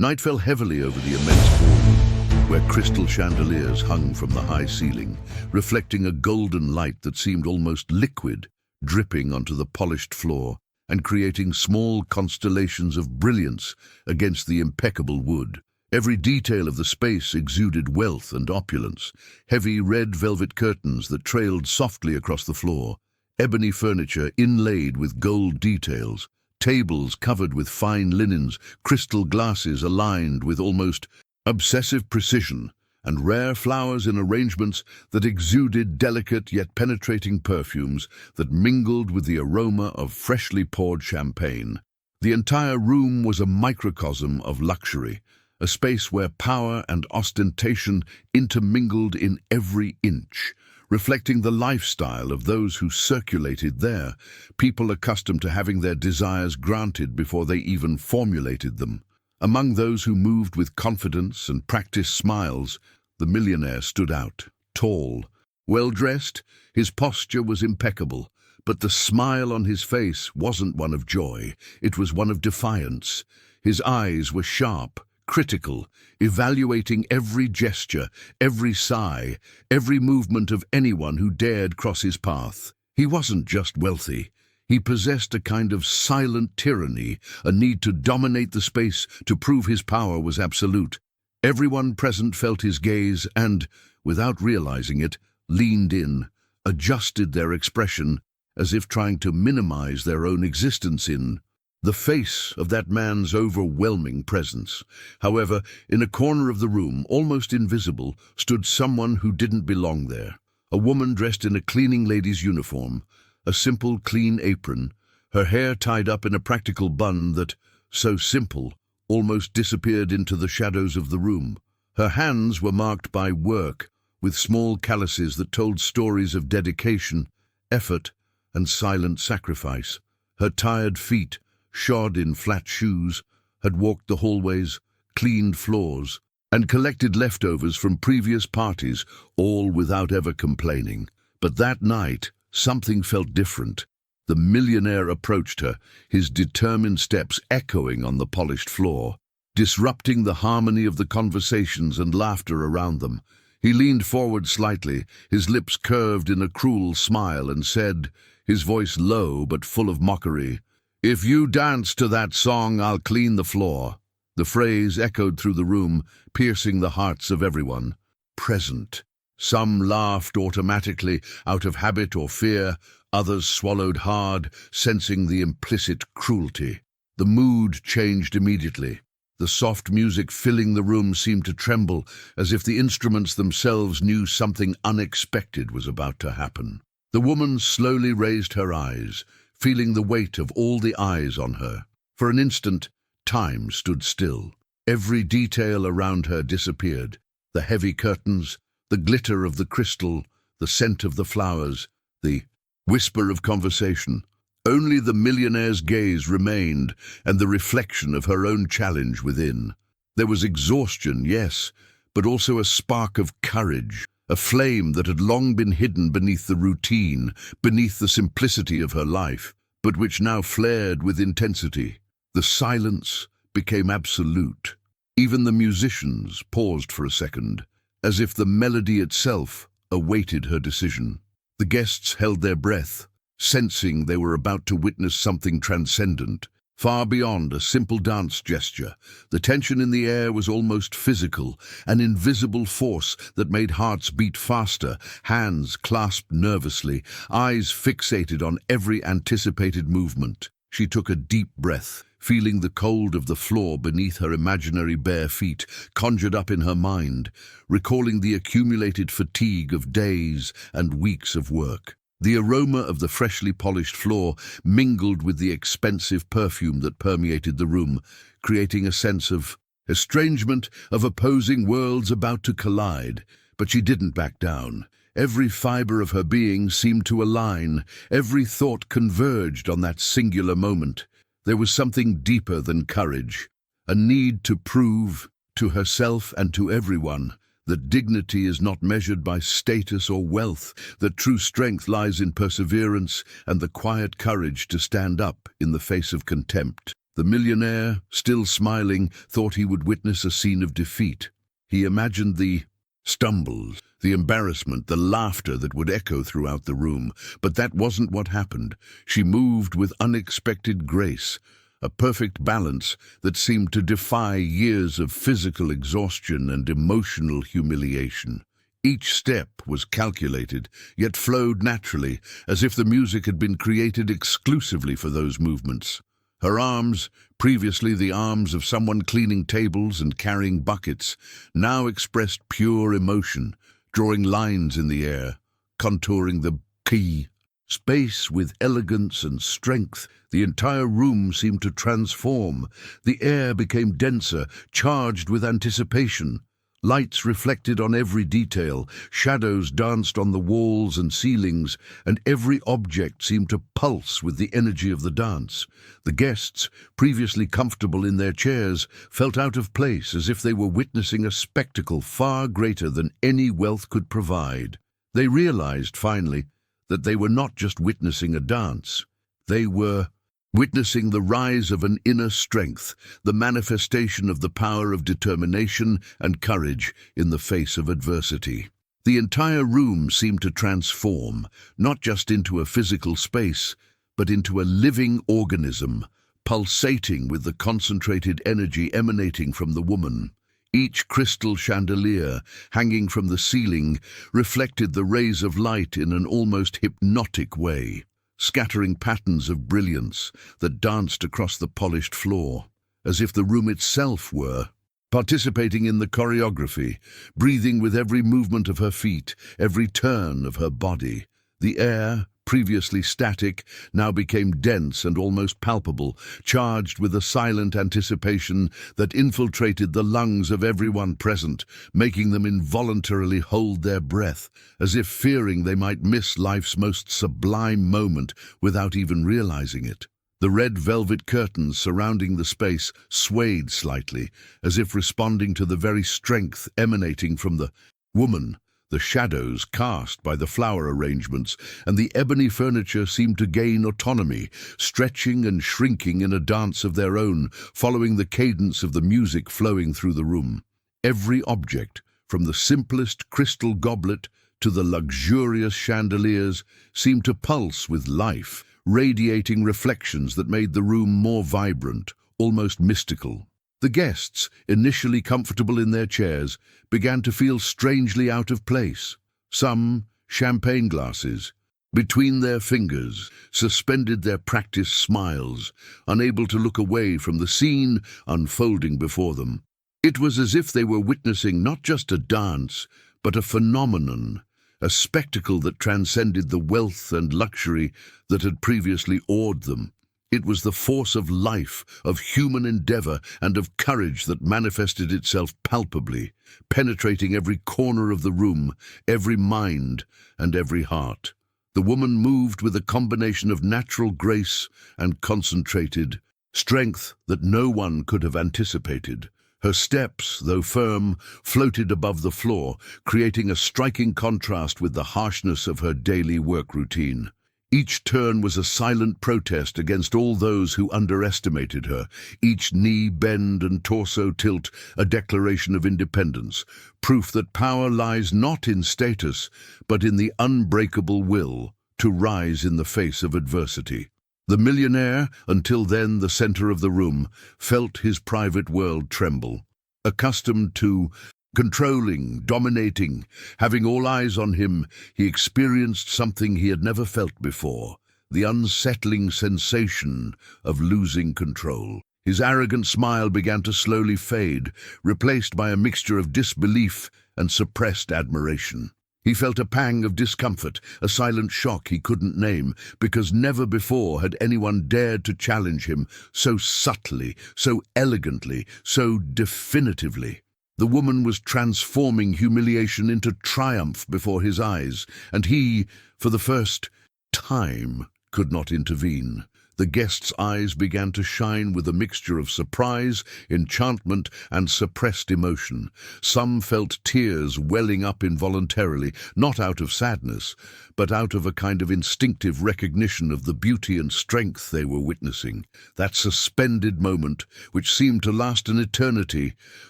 Night fell heavily over the immense ballroom, where crystal chandeliers hung from the high ceiling, reflecting a golden light that seemed almost liquid, dripping onto the polished floor and creating small constellations of brilliance against the impeccable wood. Every detail of the space exuded wealth and opulence. Heavy red velvet curtains that trailed softly across the floor, ebony furniture inlaid with gold details, tables covered with fine linens, crystal glasses aligned with almost obsessive precision, and rare flowers in arrangements that exuded delicate yet penetrating perfumes that mingled with the aroma of freshly poured champagne. The entire room was a microcosm of luxury, a space where power and ostentation intermingled in every inch, reflecting the lifestyle of those who circulated there, people accustomed to having their desires granted before they even formulated them. Among those who moved with confidence and practiced smiles, the millionaire stood out, tall, well-dressed. His posture was impeccable, but the smile on his face wasn't one of joy, it was one of defiance. His eyes were sharp, critical, evaluating every gesture, every sigh, every movement of anyone who dared cross his path. He wasn't just wealthy. He possessed a kind of silent tyranny, a need to dominate the space to prove his power was absolute. Everyone present felt his gaze and, without realizing it, leaned in, adjusted their expression, as if trying to minimize their own existence in the face of that man's overwhelming presence. However, in a corner of the room, almost invisible, stood someone who didn't belong there. A woman dressed in a cleaning lady's uniform, a simple, clean apron, her hair tied up in a practical bun that, so simple, almost disappeared into the shadows of the room. Her hands were marked by work, with small calluses that told stories of dedication, effort, and silent sacrifice. Her tired feet, shod in flat shoes, had walked the hallways, cleaned floors, and collected leftovers from previous parties, all without ever complaining. But that night, something felt different. The millionaire approached her, his determined steps echoing on the polished floor, disrupting the harmony of the conversations and laughter around them. He leaned forward slightly, his lips curved in a cruel smile, and said, his voice low but full of mockery, "If you dance to that song, I'll clean the floor." The phrase echoed through the room, piercing the hearts of everyone present. Some laughed automatically, out of habit or fear. Others swallowed hard, sensing the implicit cruelty. The mood changed immediately. The soft music filling the room seemed to tremble, as if the instruments themselves knew something unexpected was about to happen. The woman slowly raised her eyes, feeling the weight of all the eyes on her. For an instant, time stood still. Every detail around her disappeared. The heavy curtains, the glitter of the crystal, the scent of the flowers, the whisper of conversation. Only the millionaire's gaze remained, and the reflection of her own challenge within. There was exhaustion, yes, but also a spark of courage, a flame that had long been hidden beneath the routine, beneath the simplicity of her life, but which now flared with intensity. The silence became absolute. Even the musicians paused for a second, as if the melody itself awaited her decision. The guests held their breath, sensing they were about to witness something transcendent, far beyond a simple dance gesture. The tension in the air was almost physical, an invisible force that made hearts beat faster, hands clasped nervously, eyes fixated on every anticipated movement. She took a deep breath, feeling the cold of the floor beneath her imaginary bare feet conjured up in her mind, recalling the accumulated fatigue of days and weeks of work. The aroma of the freshly polished floor mingled with the expensive perfume that permeated the room, creating a sense of estrangement, of opposing worlds about to collide. But she didn't back down. Every fiber of her being seemed to align, every thought converged on that singular moment. There was something deeper than courage, a need to prove, to herself and to everyone, that dignity is not measured by status or wealth, that true strength lies in perseverance and the quiet courage to stand up in the face of contempt. The millionaire, still smiling, thought he would witness a scene of defeat. He imagined the stumbles, the embarrassment, the laughter that would echo throughout the room. But that wasn't what happened. She moved with unexpected grace, a perfect balance that seemed to defy years of physical exhaustion and emotional humiliation. Each step was calculated, yet flowed naturally, as if the music had been created exclusively for those movements. Her arms, previously the arms of someone cleaning tables and carrying buckets, now expressed pure emotion, drawing lines in the air, contouring the key space with elegance and strength. The entire room seemed to transform. The air became denser, charged with anticipation. Lights reflected on every detail, shadows danced on the walls and ceilings, and every object seemed to pulse with the energy of the dance. The guests, previously comfortable in their chairs, felt out of place, as if they were witnessing a spectacle far greater than any wealth could provide. They realized, finally, that they were not just witnessing a dance. They were witnessing the rise of an inner strength, the manifestation of the power of determination and courage in the face of adversity. The entire room seemed to transform, not just into a physical space, but into a living organism, pulsating with the concentrated energy emanating from the woman. Each crystal chandelier, hanging from the ceiling, reflected the rays of light in an almost hypnotic way, scattering patterns of brilliance that danced across the polished floor, as if the room itself were participating in the choreography, breathing with every movement of her feet, every turn of her body. The air, previously static, now became dense and almost palpable, charged with a silent anticipation that infiltrated the lungs of everyone present, making them involuntarily hold their breath, as if fearing they might miss life's most sublime moment without even realizing it. The red velvet curtains surrounding the space swayed slightly, as if responding to the very strength emanating from the woman. The shadows cast by the flower arrangements and the ebony furniture seemed to gain autonomy, stretching and shrinking in a dance of their own, following the cadence of the music flowing through the room. Every object, from the simplest crystal goblet to the luxurious chandeliers, seemed to pulse with life, radiating reflections that made the room more vibrant, almost mystical. The guests, initially comfortable in their chairs, began to feel strangely out of place. Some, champagne glasses, between their fingers, suspended their practiced smiles, unable to look away from the scene unfolding before them. It was as if they were witnessing not just a dance, but a phenomenon, a spectacle that transcended the wealth and luxury that had previously awed them. It was the force of life, of human endeavor, and of courage that manifested itself palpably, penetrating every corner of the room, every mind, and every heart. The woman moved with a combination of natural grace and concentrated strength that no one could have anticipated. Her steps, though firm, floated above the floor, creating a striking contrast with the harshness of her daily work routine. Each turn was a silent protest against all those who underestimated her, each knee bend and torso tilt a declaration of independence, proof that power lies not in status, but in the unbreakable will to rise in the face of adversity. The millionaire, until then the center of the room, felt his private world tremble. Accustomed to controlling, dominating, having all eyes on him, he experienced something he had never felt before, the unsettling sensation of losing control. His arrogant smile began to slowly fade, replaced by a mixture of disbelief and suppressed admiration. He felt a pang of discomfort, a silent shock he couldn't name, because never before had anyone dared to challenge him so subtly, so elegantly, so definitively. The woman was transforming humiliation into triumph before his eyes, and he, for the first time, could not intervene. The guests' eyes began to shine with a mixture of surprise, enchantment, and suppressed emotion. Some felt tears welling up involuntarily, not out of sadness, but out of a kind of instinctive recognition of the beauty and strength they were witnessing. That suspended moment, which seemed to last an eternity,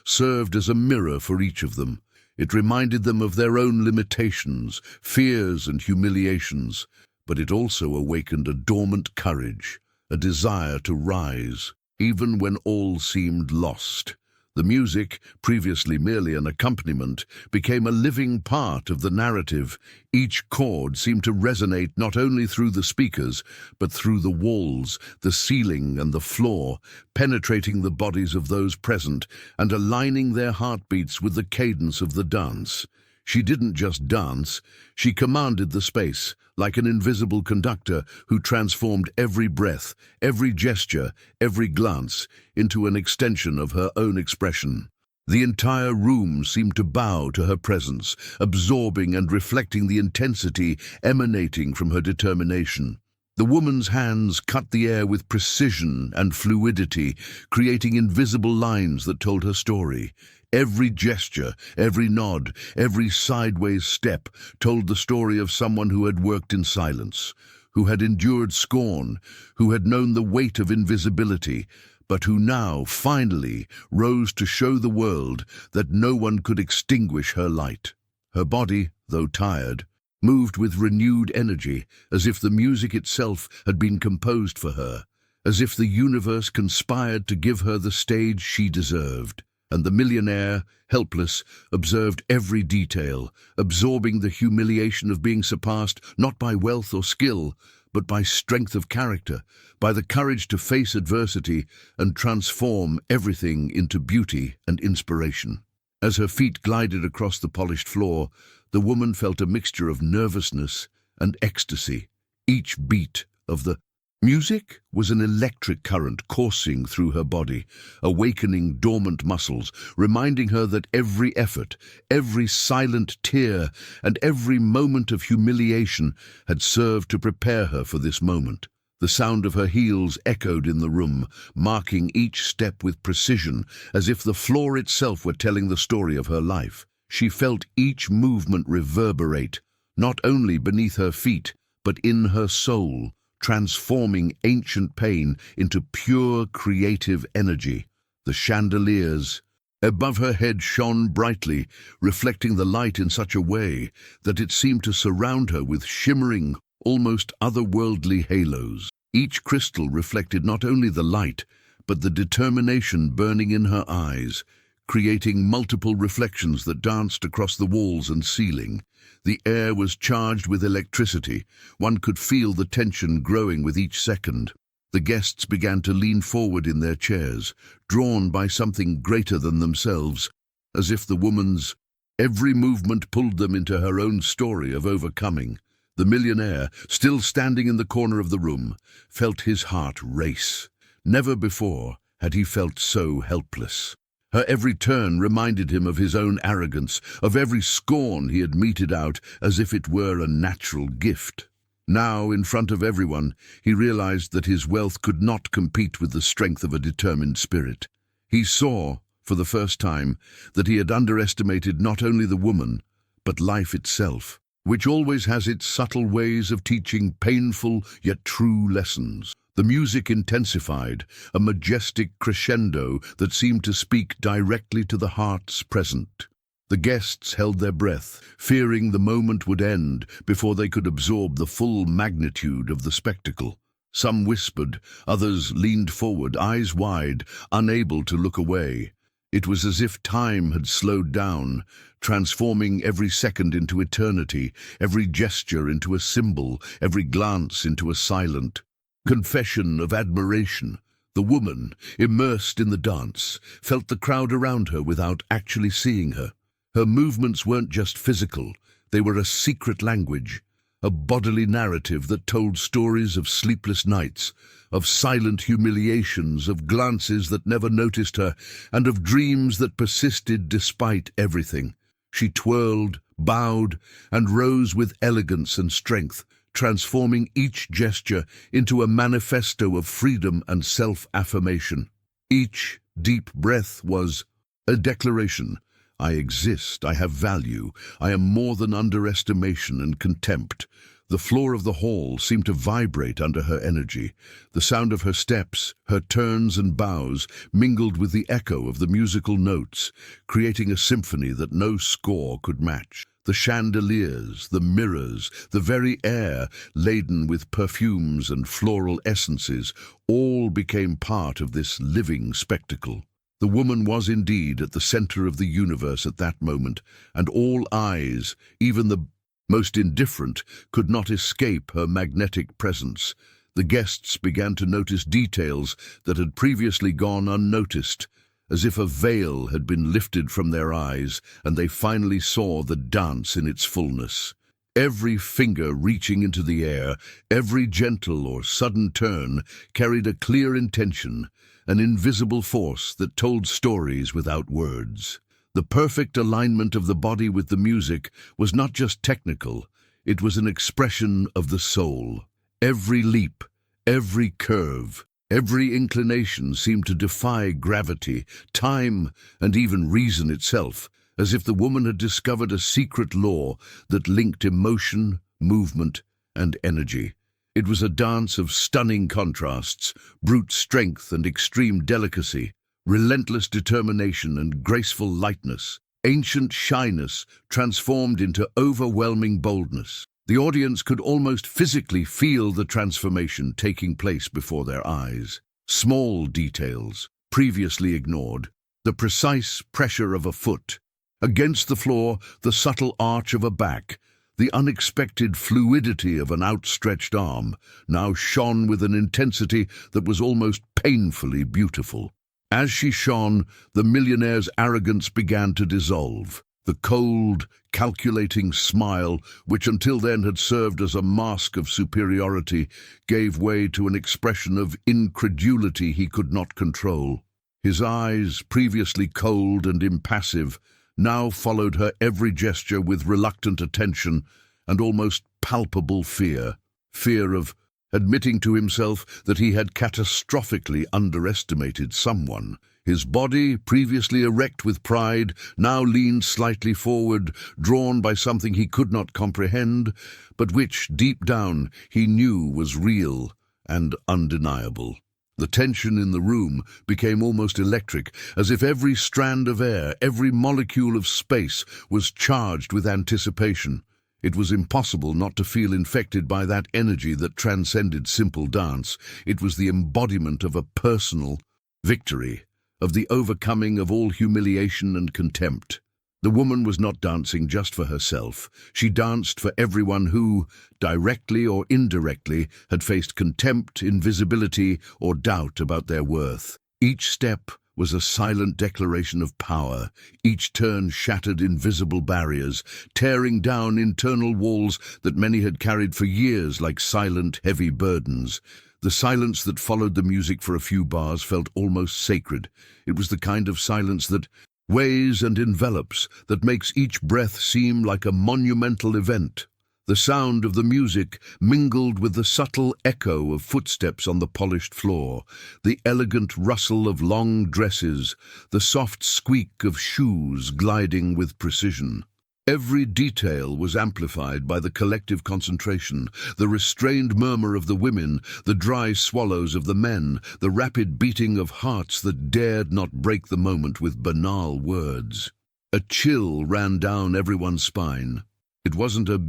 served as a mirror for each of them. It reminded them of their own limitations, fears, and humiliations, but it also awakened a dormant courage, a desire to rise, even when all seemed lost. The music, previously merely an accompaniment, became a living part of the narrative. Each chord seemed to resonate not only through the speakers, but through the walls, the ceiling, and the floor, penetrating the bodies of those present and aligning their heartbeats with the cadence of the dance. She didn't just dance, she commanded the space, like an invisible conductor who transformed every breath, every gesture, every glance into an extension of her own expression. The entire room seemed to bow to her presence, absorbing and reflecting the intensity emanating from her determination. The woman's hands cut the air with precision and fluidity, creating invisible lines that told her story. Every gesture, every nod, every sideways step told the story of someone who had worked in silence, who had endured scorn, who had known the weight of invisibility, but who now, finally, rose to show the world that no one could extinguish her light. Her body, though tired, moved with renewed energy, as if the music itself had been composed for her, as if the universe conspired to give her the stage she deserved. And the millionaire, helpless, observed every detail, absorbing the humiliation of being surpassed not by wealth or skill, but by strength of character, by the courage to face adversity and transform everything into beauty and inspiration. As her feet glided across the polished floor, the woman felt a mixture of nervousness and ecstasy. Each beat of the music was an electric current coursing through her body, awakening dormant muscles, reminding her that every effort, every silent tear, and every moment of humiliation had served to prepare her for this moment. The sound of her heels echoed in the room, marking each step with precision, as if the floor itself were telling the story of her life. She felt each movement reverberate, not only beneath her feet, but in her soul, transforming ancient pain into pure creative energy. The chandeliers above her head shone brightly, reflecting the light in such a way that it seemed to surround her with shimmering, almost otherworldly halos. Each crystal reflected not only the light, but the determination burning in her eyes, creating multiple reflections that danced across the walls and ceiling. The air was charged with electricity. One could feel the tension growing with each second. The guests began to lean forward in their chairs, drawn by something greater than themselves, as if the woman's every movement pulled them into her own story of overcoming. The millionaire, still standing in the corner of the room, felt his heart race. Never before had he felt so helpless. Her every turn reminded him of his own arrogance, of every scorn he had meted out as if it were a natural gift. Now, in front of everyone, he realized that his wealth could not compete with the strength of a determined spirit. He saw, for the first time, that he had underestimated not only the woman, but life itself, which always has its subtle ways of teaching painful yet true lessons. The music intensified, a majestic crescendo that seemed to speak directly to the hearts present. The guests held their breath, fearing the moment would end before they could absorb the full magnitude of the spectacle. Some whispered, others leaned forward, eyes wide, unable to look away. It was as if time had slowed down, transforming every second into eternity, every gesture into a symbol, every glance into a silent confession of admiration. The woman, immersed in the dance, felt the crowd around her without actually seeing her. Her movements weren't just physical, they were a secret language, a bodily narrative that told stories of sleepless nights, of silent humiliations, of glances that never noticed her, and of dreams that persisted despite everything. She twirled, bowed, and rose with elegance and strength, transforming each gesture into a manifesto of freedom and self-affirmation. Each deep breath was a declaration. I exist, I have value, I am more than underestimation and contempt. The floor of the hall seemed to vibrate under her energy. The sound of her steps, her turns and bows, mingled with the echo of the musical notes, creating a symphony that no score could match. The chandeliers, the mirrors, the very air, laden with perfumes and floral essences, all became part of this living spectacle. The woman was indeed at the center of the universe at that moment, and all eyes, even the most indifferent, could not escape her magnetic presence. The guests began to notice details that had previously gone unnoticed, as if a veil had been lifted from their eyes, and they finally saw the dance in its fullness. Every finger reaching into the air, every gentle or sudden turn, carried a clear intention, an invisible force that told stories without words. The perfect alignment of the body with the music was not just technical, it was an expression of the soul. Every leap, every curve, every inclination seemed to defy gravity, time, and even reason itself, as if the woman had discovered a secret law that linked emotion, movement, and energy. It was a dance of stunning contrasts, brute strength and extreme delicacy, relentless determination and graceful lightness, ancient shyness transformed into overwhelming boldness. The audience could almost physically feel the transformation taking place before their eyes. Small details, previously ignored, the precise pressure of a foot against the floor, the subtle arch of a back, the unexpected fluidity of an outstretched arm, now shone with an intensity that was almost painfully beautiful. As she shone, the millionaire's arrogance began to dissolve. The cold, calculating smile, which until then had served as a mask of superiority, gave way to an expression of incredulity he could not control. His eyes, previously cold and impassive, now followed her every gesture with reluctant attention and almost palpable fear. Fear of admitting to himself that he had catastrophically underestimated someone. His body, previously erect with pride, now leaned slightly forward, drawn by something he could not comprehend, but which, deep down, he knew was real and undeniable. The tension in the room became almost electric, as if every strand of air, every molecule of space was charged with anticipation. It was impossible not to feel infected by that energy that transcended simple dance. It was the embodiment of a personal victory, of the overcoming of all humiliation and contempt. The woman was not dancing just for herself. She danced for everyone who, directly or indirectly, had faced contempt, invisibility, or doubt about their worth. Each step was a silent declaration of power. Each turn shattered invisible barriers, tearing down internal walls that many had carried for years like silent, heavy burdens. The silence that followed the music for a few bars felt almost sacred. It was the kind of silence that weighs and envelops, that makes each breath seem like a monumental event. The sound of the music mingled with the subtle echo of footsteps on the polished floor, the elegant rustle of long dresses, the soft squeak of shoes gliding with precision. Every detail was amplified by the collective concentration, the restrained murmur of the women, the dry swallows of the men, the rapid beating of hearts that dared not break the moment with banal words. A chill ran down everyone's spine. It wasn't a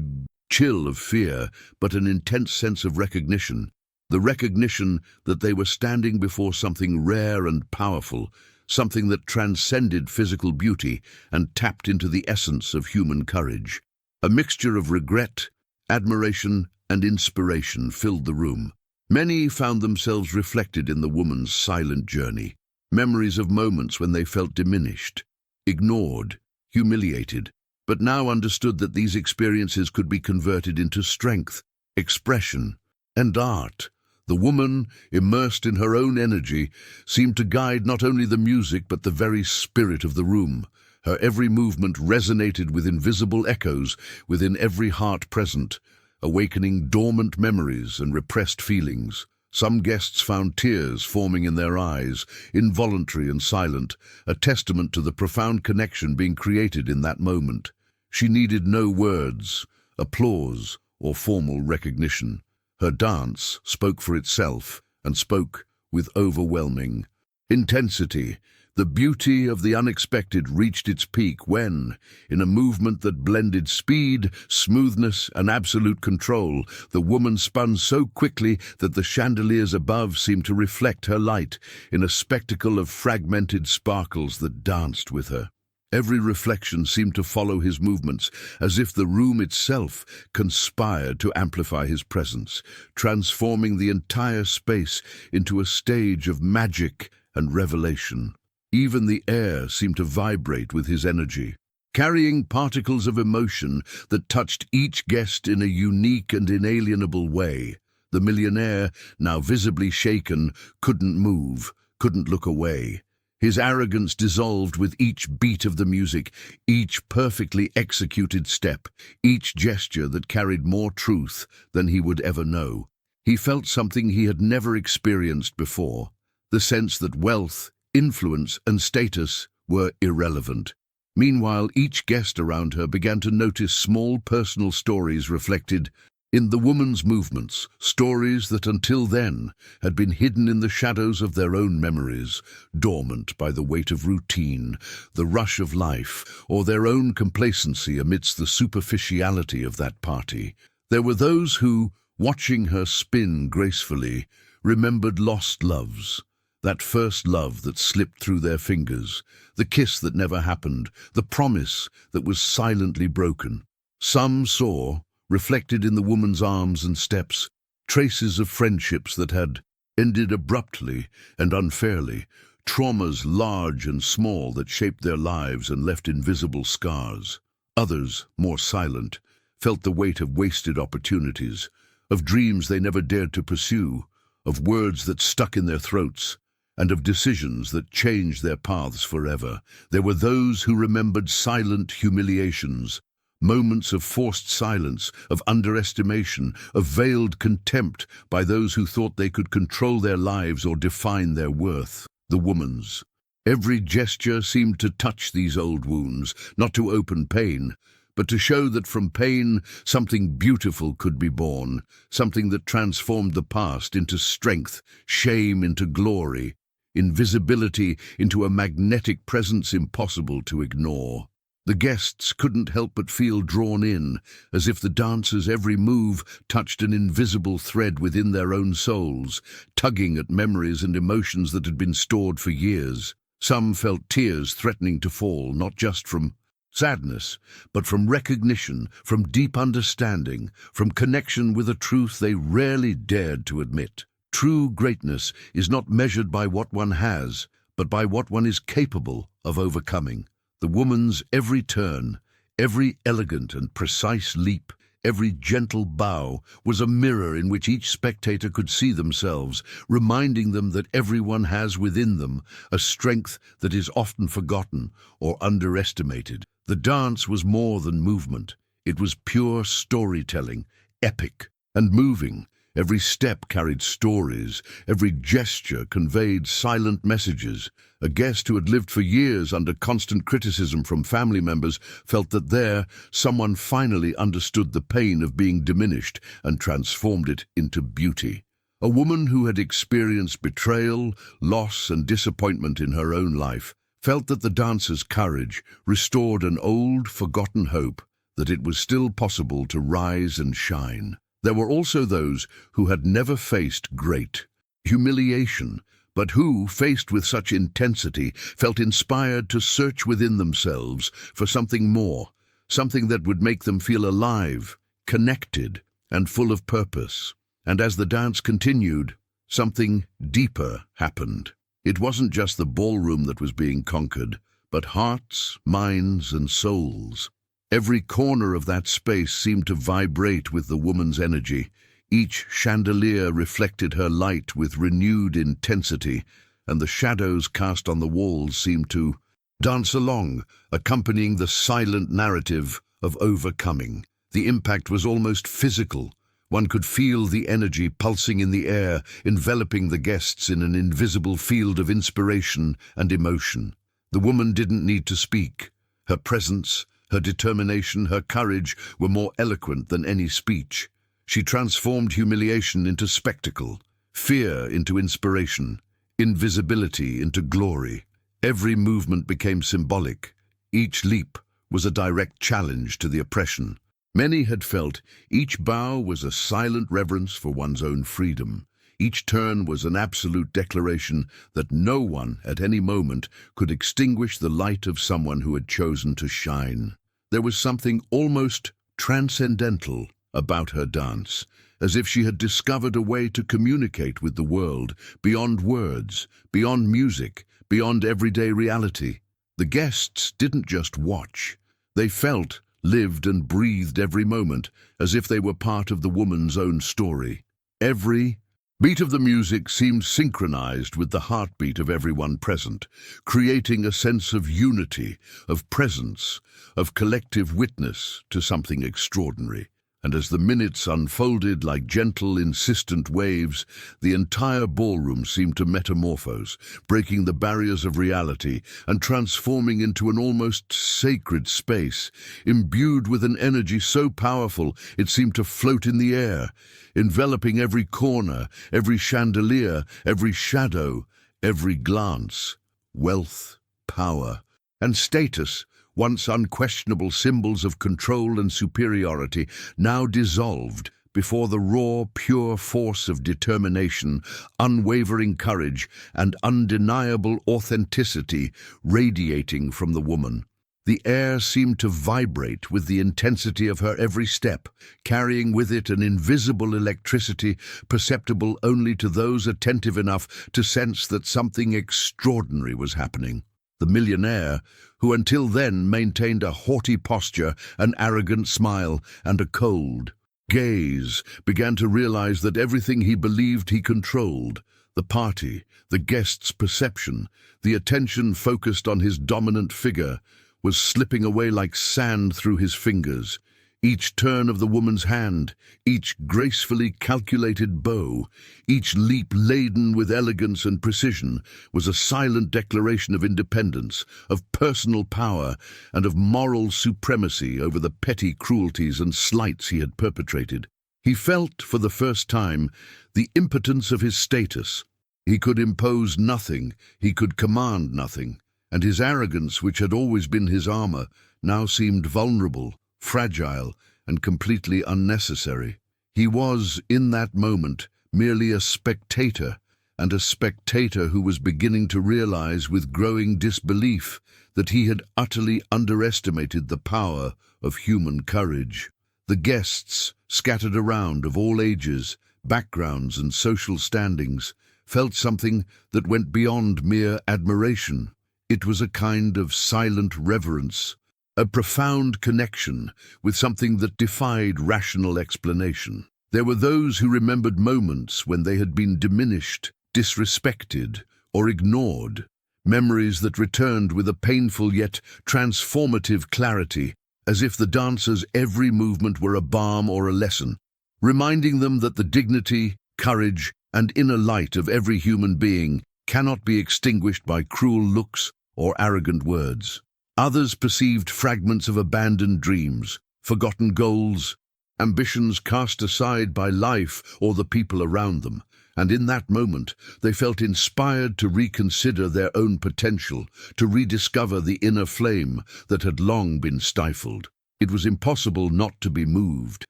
chill of fear, but an intense sense of recognition. The recognition that they were standing before something rare and powerful, something that transcended physical beauty and tapped into the essence of human courage. A mixture of regret, admiration, and inspiration filled the room. Many found themselves reflected in the woman's silent journey, memories of moments when they felt diminished, ignored, humiliated, but now understood that these experiences could be converted into strength, expression, and art. The woman, immersed in her own energy, seemed to guide not only the music but the very spirit of the room. Her every movement resonated with invisible echoes within every heart present, awakening dormant memories and repressed feelings. Some guests found tears forming in their eyes, involuntary and silent, a testament to the profound connection being created in that moment. She needed no words, applause, or formal recognition. Her dance spoke for itself, and spoke with overwhelming intensity. The beauty of the unexpected reached its peak when, in a movement that blended speed, smoothness, and absolute control, the woman spun so quickly that the chandeliers above seemed to reflect her light in a spectacle of fragmented sparkles that danced with her. Every reflection seemed to follow his movements, as if the room itself conspired to amplify his presence, transforming the entire space into a stage of magic and revelation. Even the air seemed to vibrate with his energy, carrying particles of emotion that touched each guest in a unique and inalienable way. The millionaire, now visibly shaken, couldn't move, couldn't look away. His arrogance dissolved with each beat of the music, each perfectly executed step, each gesture that carried more truth than he would ever know. He felt something he had never experienced before, the sense that wealth, influence, and status were irrelevant. Meanwhile, each guest around her began to notice small personal stories reflected in the woman's movements, stories that until then had been hidden in the shadows of their own memories, dormant by the weight of routine, the rush of life, or their own complacency amidst the superficiality of that party. There were those who, watching her spin gracefully, remembered lost loves, that first love that slipped through their fingers, the kiss that never happened, the promise that was silently broken. Some saw, reflected in the woman's arms and steps, traces of friendships that had ended abruptly and unfairly, traumas large and small that shaped their lives and left invisible scars. Others, more silent, felt the weight of wasted opportunities, of dreams they never dared to pursue, of words that stuck in their throats, and of decisions that changed their paths forever. There were those who remembered silent humiliations, moments of forced silence, of underestimation, of veiled contempt by those who thought they could control their lives or define their worth. The woman's. Every gesture seemed to touch these old wounds, not to open pain, but to show that from pain something beautiful could be born, something that transformed the past into strength, shame into glory, invisibility into a magnetic presence impossible to ignore. The guests couldn't help but feel drawn in, as if the dancer's every move touched an invisible thread within their own souls, tugging at memories and emotions that had been stored for years. Some felt tears threatening to fall, not just from sadness, but from recognition, from deep understanding, from connection with a truth they rarely dared to admit. True greatness is not measured by what one has, but by what one is capable of overcoming. The woman's every turn, every elegant and precise leap, every gentle bow was a mirror in which each spectator could see themselves, reminding them that everyone has within them a strength that is often forgotten or underestimated. The dance was more than movement. It was pure storytelling, epic and moving. Every step carried stories, every gesture conveyed silent messages. A guest who had lived for years under constant criticism from family members felt that there, someone finally understood the pain of being diminished and transformed it into beauty. A woman who had experienced betrayal, loss, and disappointment in her own life felt that the dancer's courage restored an old, forgotten hope that it was still possible to rise and shine. There were also those who had never faced great humiliation, but who, faced with such intensity, felt inspired to search within themselves for something more, something that would make them feel alive, connected, and full of purpose. And as the dance continued, something deeper happened. It wasn't just the ballroom that was being conquered, but hearts, minds, and souls. Every corner of that space seemed to vibrate with the woman's energy. Each chandelier reflected her light with renewed intensity, and the shadows cast on the walls seemed to dance along, accompanying the silent narrative of overcoming. The impact was almost physical. One could feel the energy pulsing in the air, enveloping the guests in an invisible field of inspiration and emotion. The woman didn't need to speak. Her presence, her determination, her courage were more eloquent than any speech. She transformed humiliation into spectacle, fear into inspiration, invisibility into glory. Every movement became symbolic. Each leap was a direct challenge to the oppression. Many had felt each bow was a silent reverence for one's own freedom. Each turn was an absolute declaration that no one at any moment could extinguish the light of someone who had chosen to shine. There was something almost transcendental about her dance, as if she had discovered a way to communicate with the world, beyond words, beyond music, beyond everyday reality. The guests didn't just watch. They felt, lived and breathed every moment, as if they were part of the woman's own story. Every beat of the music seemed synchronized with the heartbeat of everyone present, creating a sense of unity, of presence, of collective witness to something extraordinary. And as the minutes unfolded like gentle, insistent waves, the entire ballroom seemed to metamorphose, breaking the barriers of reality and transforming into an almost sacred space, imbued with an energy so powerful it seemed to float in the air, enveloping every corner, every chandelier, every shadow, every glance. Wealth, power, and status, once unquestionable symbols of control and superiority, now dissolved before the raw, pure force of determination, unwavering courage, and undeniable authenticity radiating from the woman. The air seemed to vibrate with the intensity of her every step, carrying with it an invisible electricity perceptible only to those attentive enough to sense that something extraordinary was happening. The millionaire, who until then maintained a haughty posture, an arrogant smile, and a cold gaze, began to realize that everything he believed he controlled, the party, the guests' perception, the attention focused on his dominant figure, was slipping away like sand through his fingers. Each turn of the woman's hand, each gracefully calculated bow, each leap laden with elegance and precision, was a silent declaration of independence, of personal power, and of moral supremacy over the petty cruelties and slights he had perpetrated. He felt, for the first time, the impotence of his status. He could impose nothing, he could command nothing, and his arrogance, which had always been his armor, now seemed vulnerable, fragile, and completely unnecessary. He was, in that moment, merely a spectator, and a spectator who was beginning to realize with growing disbelief that he had utterly underestimated the power of human courage. The guests, scattered around of all ages, backgrounds and social standings, felt something that went beyond mere admiration. It was a kind of silent reverence, a profound connection with something that defied rational explanation. There were those who remembered moments when they had been diminished, disrespected, or ignored, memories that returned with a painful yet transformative clarity, as if the dancer's every movement were a balm or a lesson, reminding them that the dignity, courage, and inner light of every human being cannot be extinguished by cruel looks or arrogant words. Others perceived fragments of abandoned dreams, forgotten goals, ambitions cast aside by life or the people around them, and in that moment they felt inspired to reconsider their own potential, to rediscover the inner flame that had long been stifled. It was impossible not to be moved,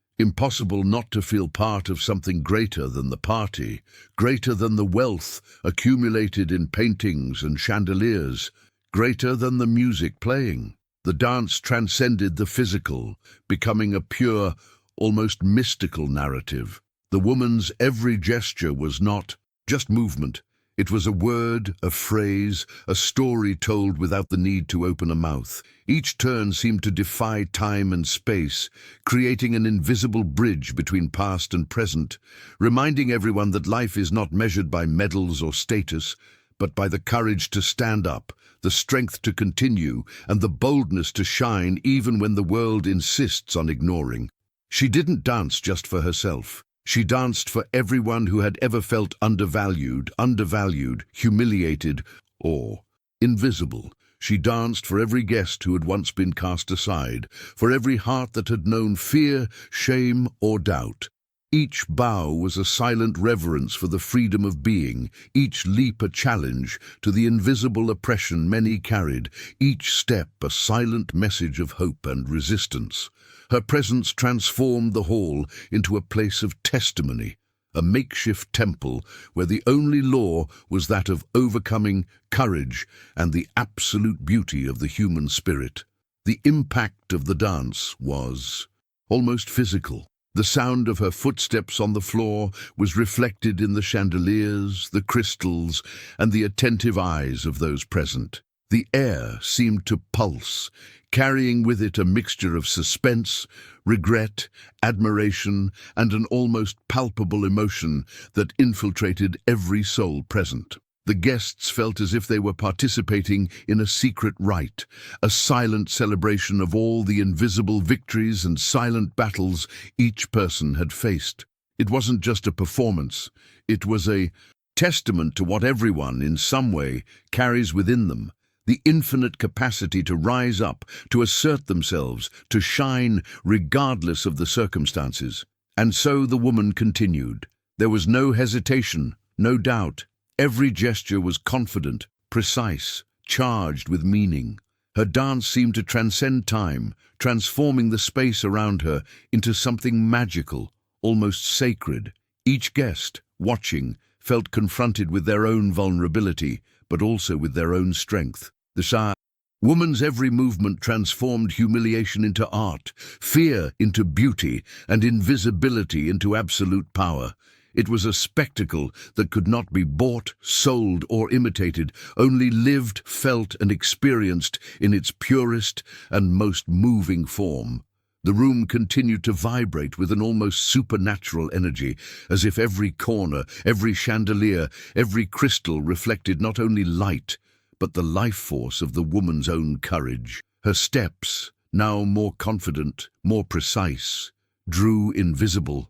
impossible not to feel part of something greater than the party, greater than the wealth accumulated in paintings and chandeliers, greater than the music playing. The dance transcended the physical, becoming a pure, almost mystical narrative. The woman's every gesture was not just movement. It was a word, a phrase, a story told without the need to open a mouth. Each turn seemed to defy time and space, creating an invisible bridge between past and present, reminding everyone that life is not measured by medals or status, but by the courage to stand up, the strength to continue, and the boldness to shine even when the world insists on ignoring. She didn't dance just for herself. She danced for everyone who had ever felt undervalued, humiliated, or invisible. She danced for every guest who had once been cast aside, for every heart that had known fear, shame, or doubt. Each bow was a silent reverence for the freedom of being, each leap a challenge to the invisible oppression many carried, each step a silent message of hope and resistance. Her presence transformed the hall into a place of testimony, a makeshift temple where the only law was that of overcoming, courage, and the absolute beauty of the human spirit. The impact of the dance was almost physical. The sound of her footsteps on the floor was reflected in the chandeliers, the crystals, and the attentive eyes of those present. The air seemed to pulse, carrying with it a mixture of suspense, regret, admiration, and an almost palpable emotion that infiltrated every soul present. The guests felt as if they were participating in a secret rite, a silent celebration of all the invisible victories and silent battles each person had faced. It wasn't just a performance, it was a testament to what everyone, in some way, carries within them. The infinite capacity to rise up, to assert themselves, to shine regardless of the circumstances. And so the woman continued. There was no hesitation, no doubt. Every gesture was confident, precise, charged with meaning. Her dance seemed to transcend time, transforming the space around her into something magical, almost sacred. Each guest, watching, felt confronted with their own vulnerability, but also with their own strength. The woman's every movement transformed humiliation into art, fear into beauty, and invisibility into absolute power. It was a spectacle that could not be bought, sold, or imitated, only lived, felt, and experienced in its purest and most moving form. The room continued to vibrate with an almost supernatural energy, as if every corner, every chandelier, every crystal reflected not only light, but the life force of the woman's own courage. Her steps, now more confident, more precise, drew invisible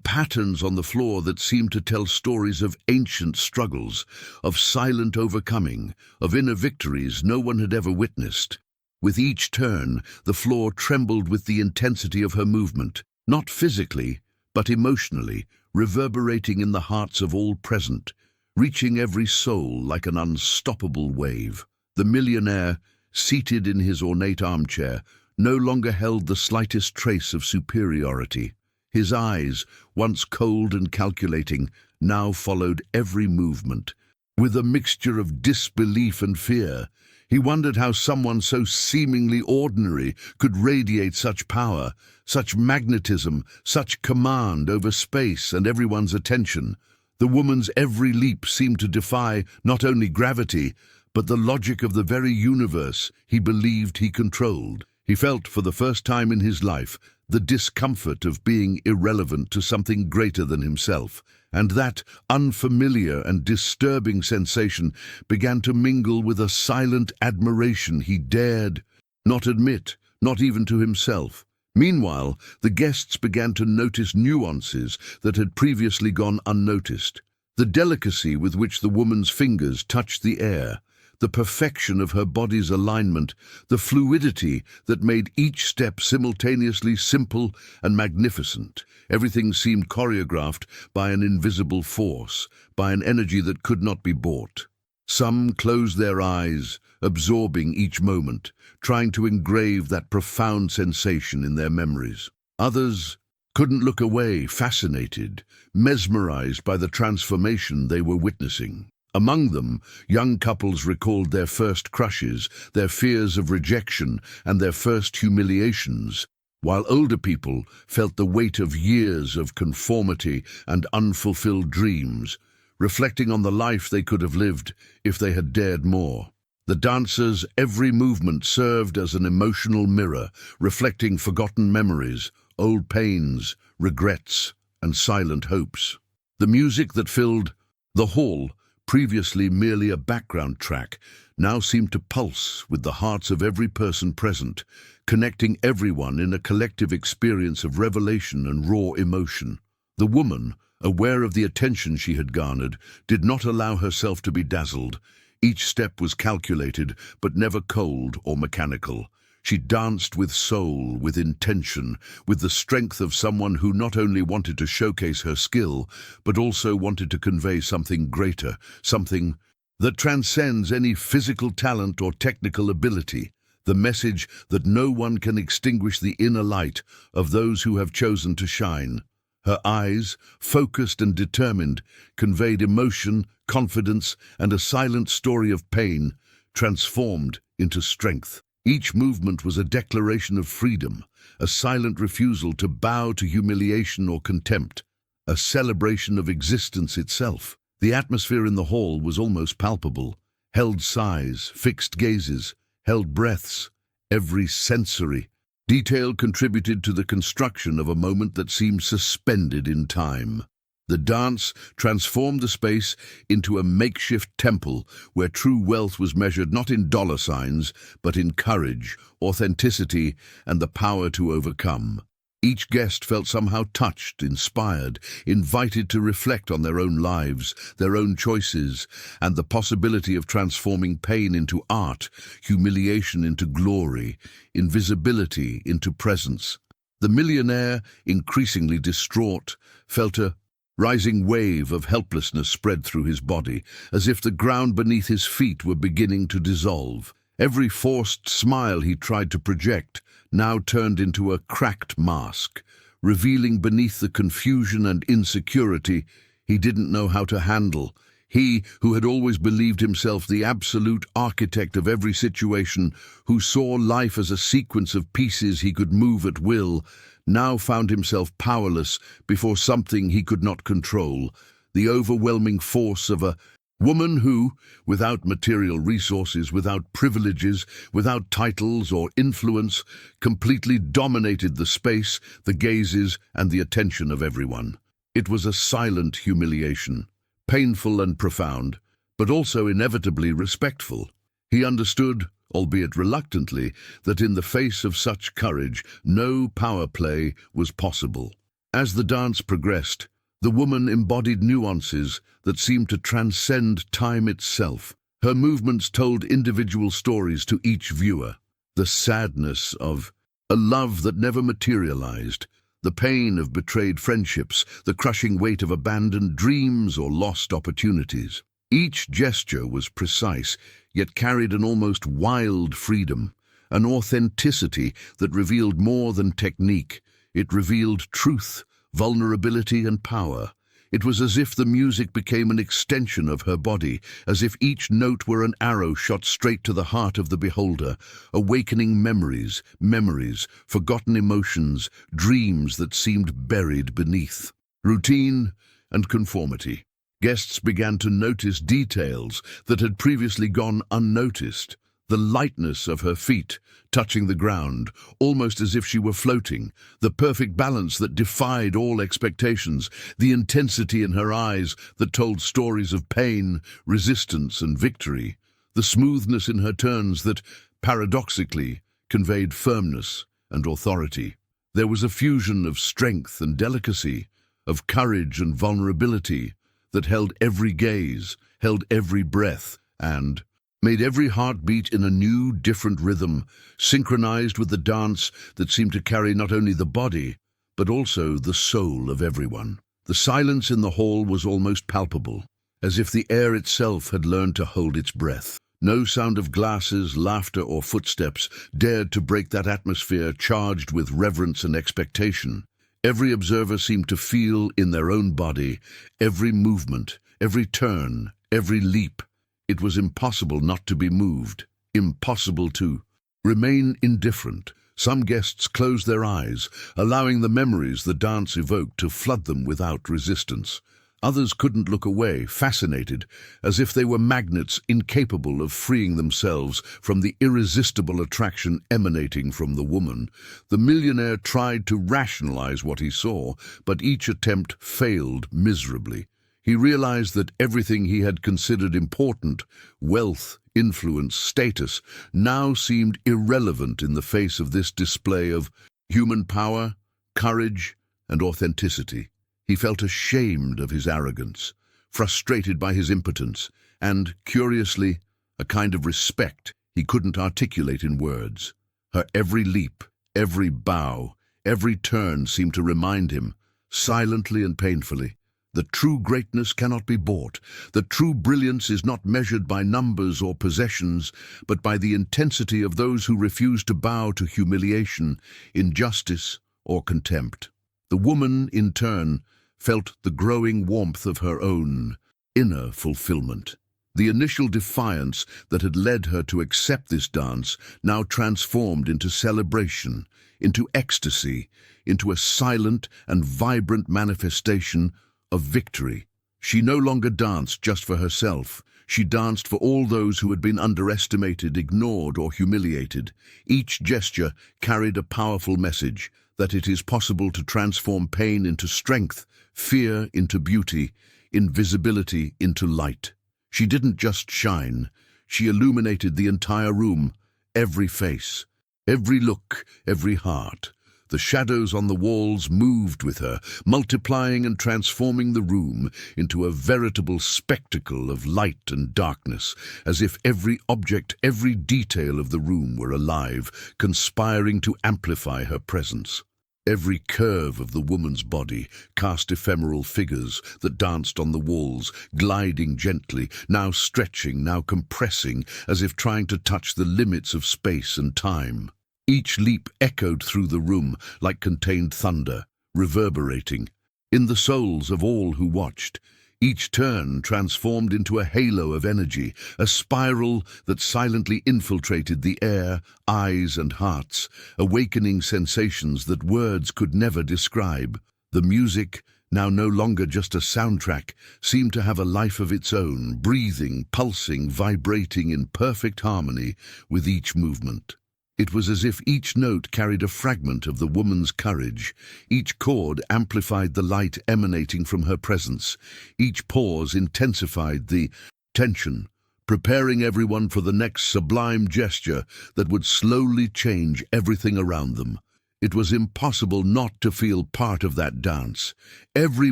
patterns on the floor that seemed to tell stories of ancient struggles, of silent overcoming, of inner victories no one had ever witnessed. With each turn, the floor trembled with the intensity of her movement, not physically, but emotionally, reverberating in the hearts of all present, reaching every soul like an unstoppable wave. The millionaire, seated in his ornate armchair, no longer held the slightest trace of superiority. His eyes, once cold and calculating, now followed every movement. With a mixture of disbelief and fear, he wondered how someone so seemingly ordinary could radiate such power, such magnetism, such command over space and everyone's attention. The woman's every leap seemed to defy not only gravity, but the logic of the very universe he believed he controlled. He felt, for the first time in his life, the discomfort of being irrelevant to something greater than himself, and that unfamiliar and disturbing sensation began to mingle with a silent admiration he dared not admit, not even to himself. Meanwhile, the guests began to notice nuances that had previously gone unnoticed. The delicacy with which the woman's fingers touched the air, the perfection of her body's alignment, the fluidity that made each step simultaneously simple and magnificent. Everything seemed choreographed by an invisible force, by an energy that could not be bought. Some closed their eyes, absorbing each moment, trying to engrave that profound sensation in their memories. Others couldn't look away, fascinated, mesmerized by the transformation they were witnessing. Among them, young couples recalled their first crushes, their fears of rejection, and their first humiliations, while older people felt the weight of years of conformity and unfulfilled dreams, reflecting on the life they could have lived if they had dared more. The dancers' every movement served as an emotional mirror, reflecting forgotten memories, old pains, regrets, and silent hopes. The music that filled the hall previously merely a background track, now seemed to pulse with the hearts of every person present, connecting everyone in a collective experience of revelation and raw emotion. The woman, aware of the attention she had garnered, did not allow herself to be dazzled. Each step was calculated, but never cold or mechanical. She danced with soul, with intention, with the strength of someone who not only wanted to showcase her skill, but also wanted to convey something greater, something that transcends any physical talent or technical ability, the message that no one can extinguish the inner light of those who have chosen to shine. Her eyes, focused and determined, conveyed emotion, confidence, and a silent story of pain, transformed into strength. Each movement was a declaration of freedom, a silent refusal to bow to humiliation or contempt, a celebration of existence itself. The atmosphere in the hall was almost palpable. Held sighs, fixed gazes, held breaths, every sensory detail contributed to the construction of a moment that seemed suspended in time. The dance transformed the space into a makeshift temple where true wealth was measured not in dollar signs, but in courage, authenticity, and the power to overcome. Each guest felt somehow touched, inspired, invited to reflect on their own lives, their own choices, and the possibility of transforming pain into art, humiliation into glory, invisibility into presence. The millionaire, increasingly distraught, felt a rising wave of helplessness spread through his body, as if the ground beneath his feet were beginning to dissolve. Every forced smile he tried to project now turned into a cracked mask, revealing beneath the confusion and insecurity he didn't know how to handle. He, who had always believed himself the absolute architect of every situation, who saw life as a sequence of pieces he could move at will, now found himself powerless before something he could not control, the overwhelming force of a woman who, without material resources, without privileges, without titles or influence, completely dominated the space, the gazes, and the attention of everyone. It was a silent humiliation, painful and profound, but also inevitably respectful. He understood, albeit reluctantly, that in the face of such courage, no power play was possible. As the dance progressed, the woman embodied nuances that seemed to transcend time itself. Her movements told individual stories to each viewer. The sadness of a love that never materialized, the pain of betrayed friendships, the crushing weight of abandoned dreams or lost opportunities. Each gesture was precise, yet carried an almost wild freedom, an authenticity that revealed more than technique. It revealed truth, vulnerability, and power. It was as if the music became an extension of her body, as if each note were an arrow shot straight to the heart of the beholder, awakening memories, forgotten emotions, dreams that seemed buried beneath. Routine and conformity. Guests began to notice details that had previously gone unnoticed. The lightness of her feet, touching the ground, almost as if she were floating, the perfect balance that defied all expectations, the intensity in her eyes that told stories of pain, resistance, and victory, the smoothness in her turns that, paradoxically, conveyed firmness and authority. There was a fusion of strength and delicacy, of courage and vulnerability, that held every gaze, held every breath, and made every heartbeat in a new, different rhythm, synchronized with the dance that seemed to carry not only the body, but also the soul of everyone. The silence in the hall was almost palpable, as if the air itself had learned to hold its breath. No sound of glasses, laughter, or footsteps dared to break that atmosphere charged with reverence and expectation. Every observer seemed to feel in their own body every movement, every turn, every leap. It was impossible not to be moved, impossible to remain indifferent. Some guests closed their eyes, allowing the memories the dance evoked to flood them without resistance. Others couldn't look away, fascinated, as if they were magnets incapable of freeing themselves from the irresistible attraction emanating from the woman. The millionaire tried to rationalize what he saw, but each attempt failed miserably. He realized that everything he had considered important, wealth, influence, status, now seemed irrelevant in the face of this display of human power, courage, and authenticity. He felt ashamed of his arrogance, frustrated by his impotence, and, curiously, a kind of respect he couldn't articulate in words. Her every leap, every bow, every turn seemed to remind him, silently and painfully, that true greatness cannot be bought, that true brilliance is not measured by numbers or possessions, but by the intensity of those who refuse to bow to humiliation, injustice, or contempt. The woman, in turn, felt the growing warmth of her own inner fulfillment. The initial defiance that had led her to accept this dance now transformed into celebration, into ecstasy, into a silent and vibrant manifestation of victory. She no longer danced just for herself. She danced for all those who had been underestimated, ignored, or humiliated. Each gesture carried a powerful message that it is possible to transform pain into strength, fear into beauty, invisibility into light. She didn't just shine, she illuminated the entire room, every face, every look, every heart. The shadows on the walls moved with her, multiplying and transforming the room into a veritable spectacle of light and darkness, as if every object, every detail of the room were alive, conspiring to amplify her presence. Every curve of the woman's body cast ephemeral figures that danced on the walls, gliding gently, now stretching, now compressing, as if trying to touch the limits of space and time. Each leap echoed through the room like contained thunder, reverberating in the souls of all who watched. Each turn transformed into a halo of energy, a spiral that silently infiltrated the air, eyes, and hearts, awakening sensations that words could never describe. The music, now no longer just a soundtrack, seemed to have a life of its own, breathing, pulsing, vibrating in perfect harmony with each movement. It was as if each note carried a fragment of the woman's courage. Each chord amplified the light emanating from her presence. Each pause intensified the tension, preparing everyone for the next sublime gesture that would slowly change everything around them. It was impossible not to feel part of that dance. Every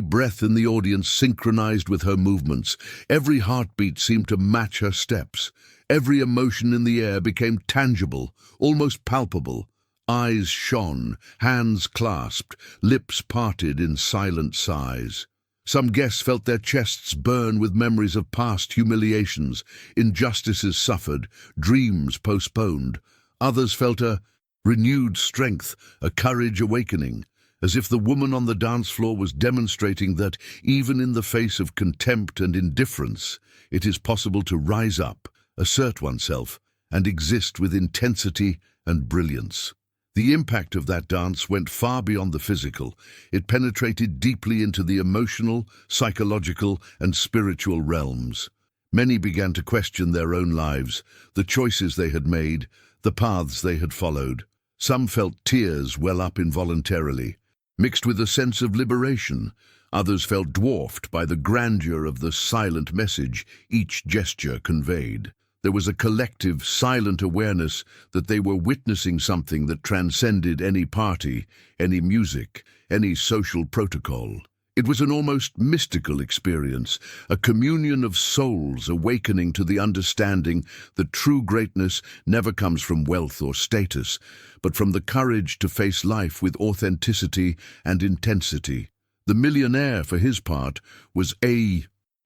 breath in the audience synchronized with her movements. Every heartbeat seemed to match her steps. Every emotion in the air became tangible, almost palpable. Eyes shone, hands clasped, lips parted in silent sighs. Some guests felt their chests burn with memories of past humiliations, injustices suffered, dreams postponed. Others felt a renewed strength, a courage awakening, as if the woman on the dance floor was demonstrating that, even in the face of contempt and indifference, it is possible to rise up, assert oneself, and exist with intensity and brilliance. The impact of that dance went far beyond the physical. It penetrated deeply into the emotional, psychological, and spiritual realms. Many began to question their own lives, the choices they had made, the paths they had followed. Some felt tears well up involuntarily, mixed with a sense of liberation. Others felt dwarfed by the grandeur of the silent message each gesture conveyed. There was a collective, silent awareness that they were witnessing something that transcended any party, any music, any social protocol. It was an almost mystical experience, a communion of souls awakening to the understanding that true greatness never comes from wealth or status, but from the courage to face life with authenticity and intensity. The millionaire, for his part, was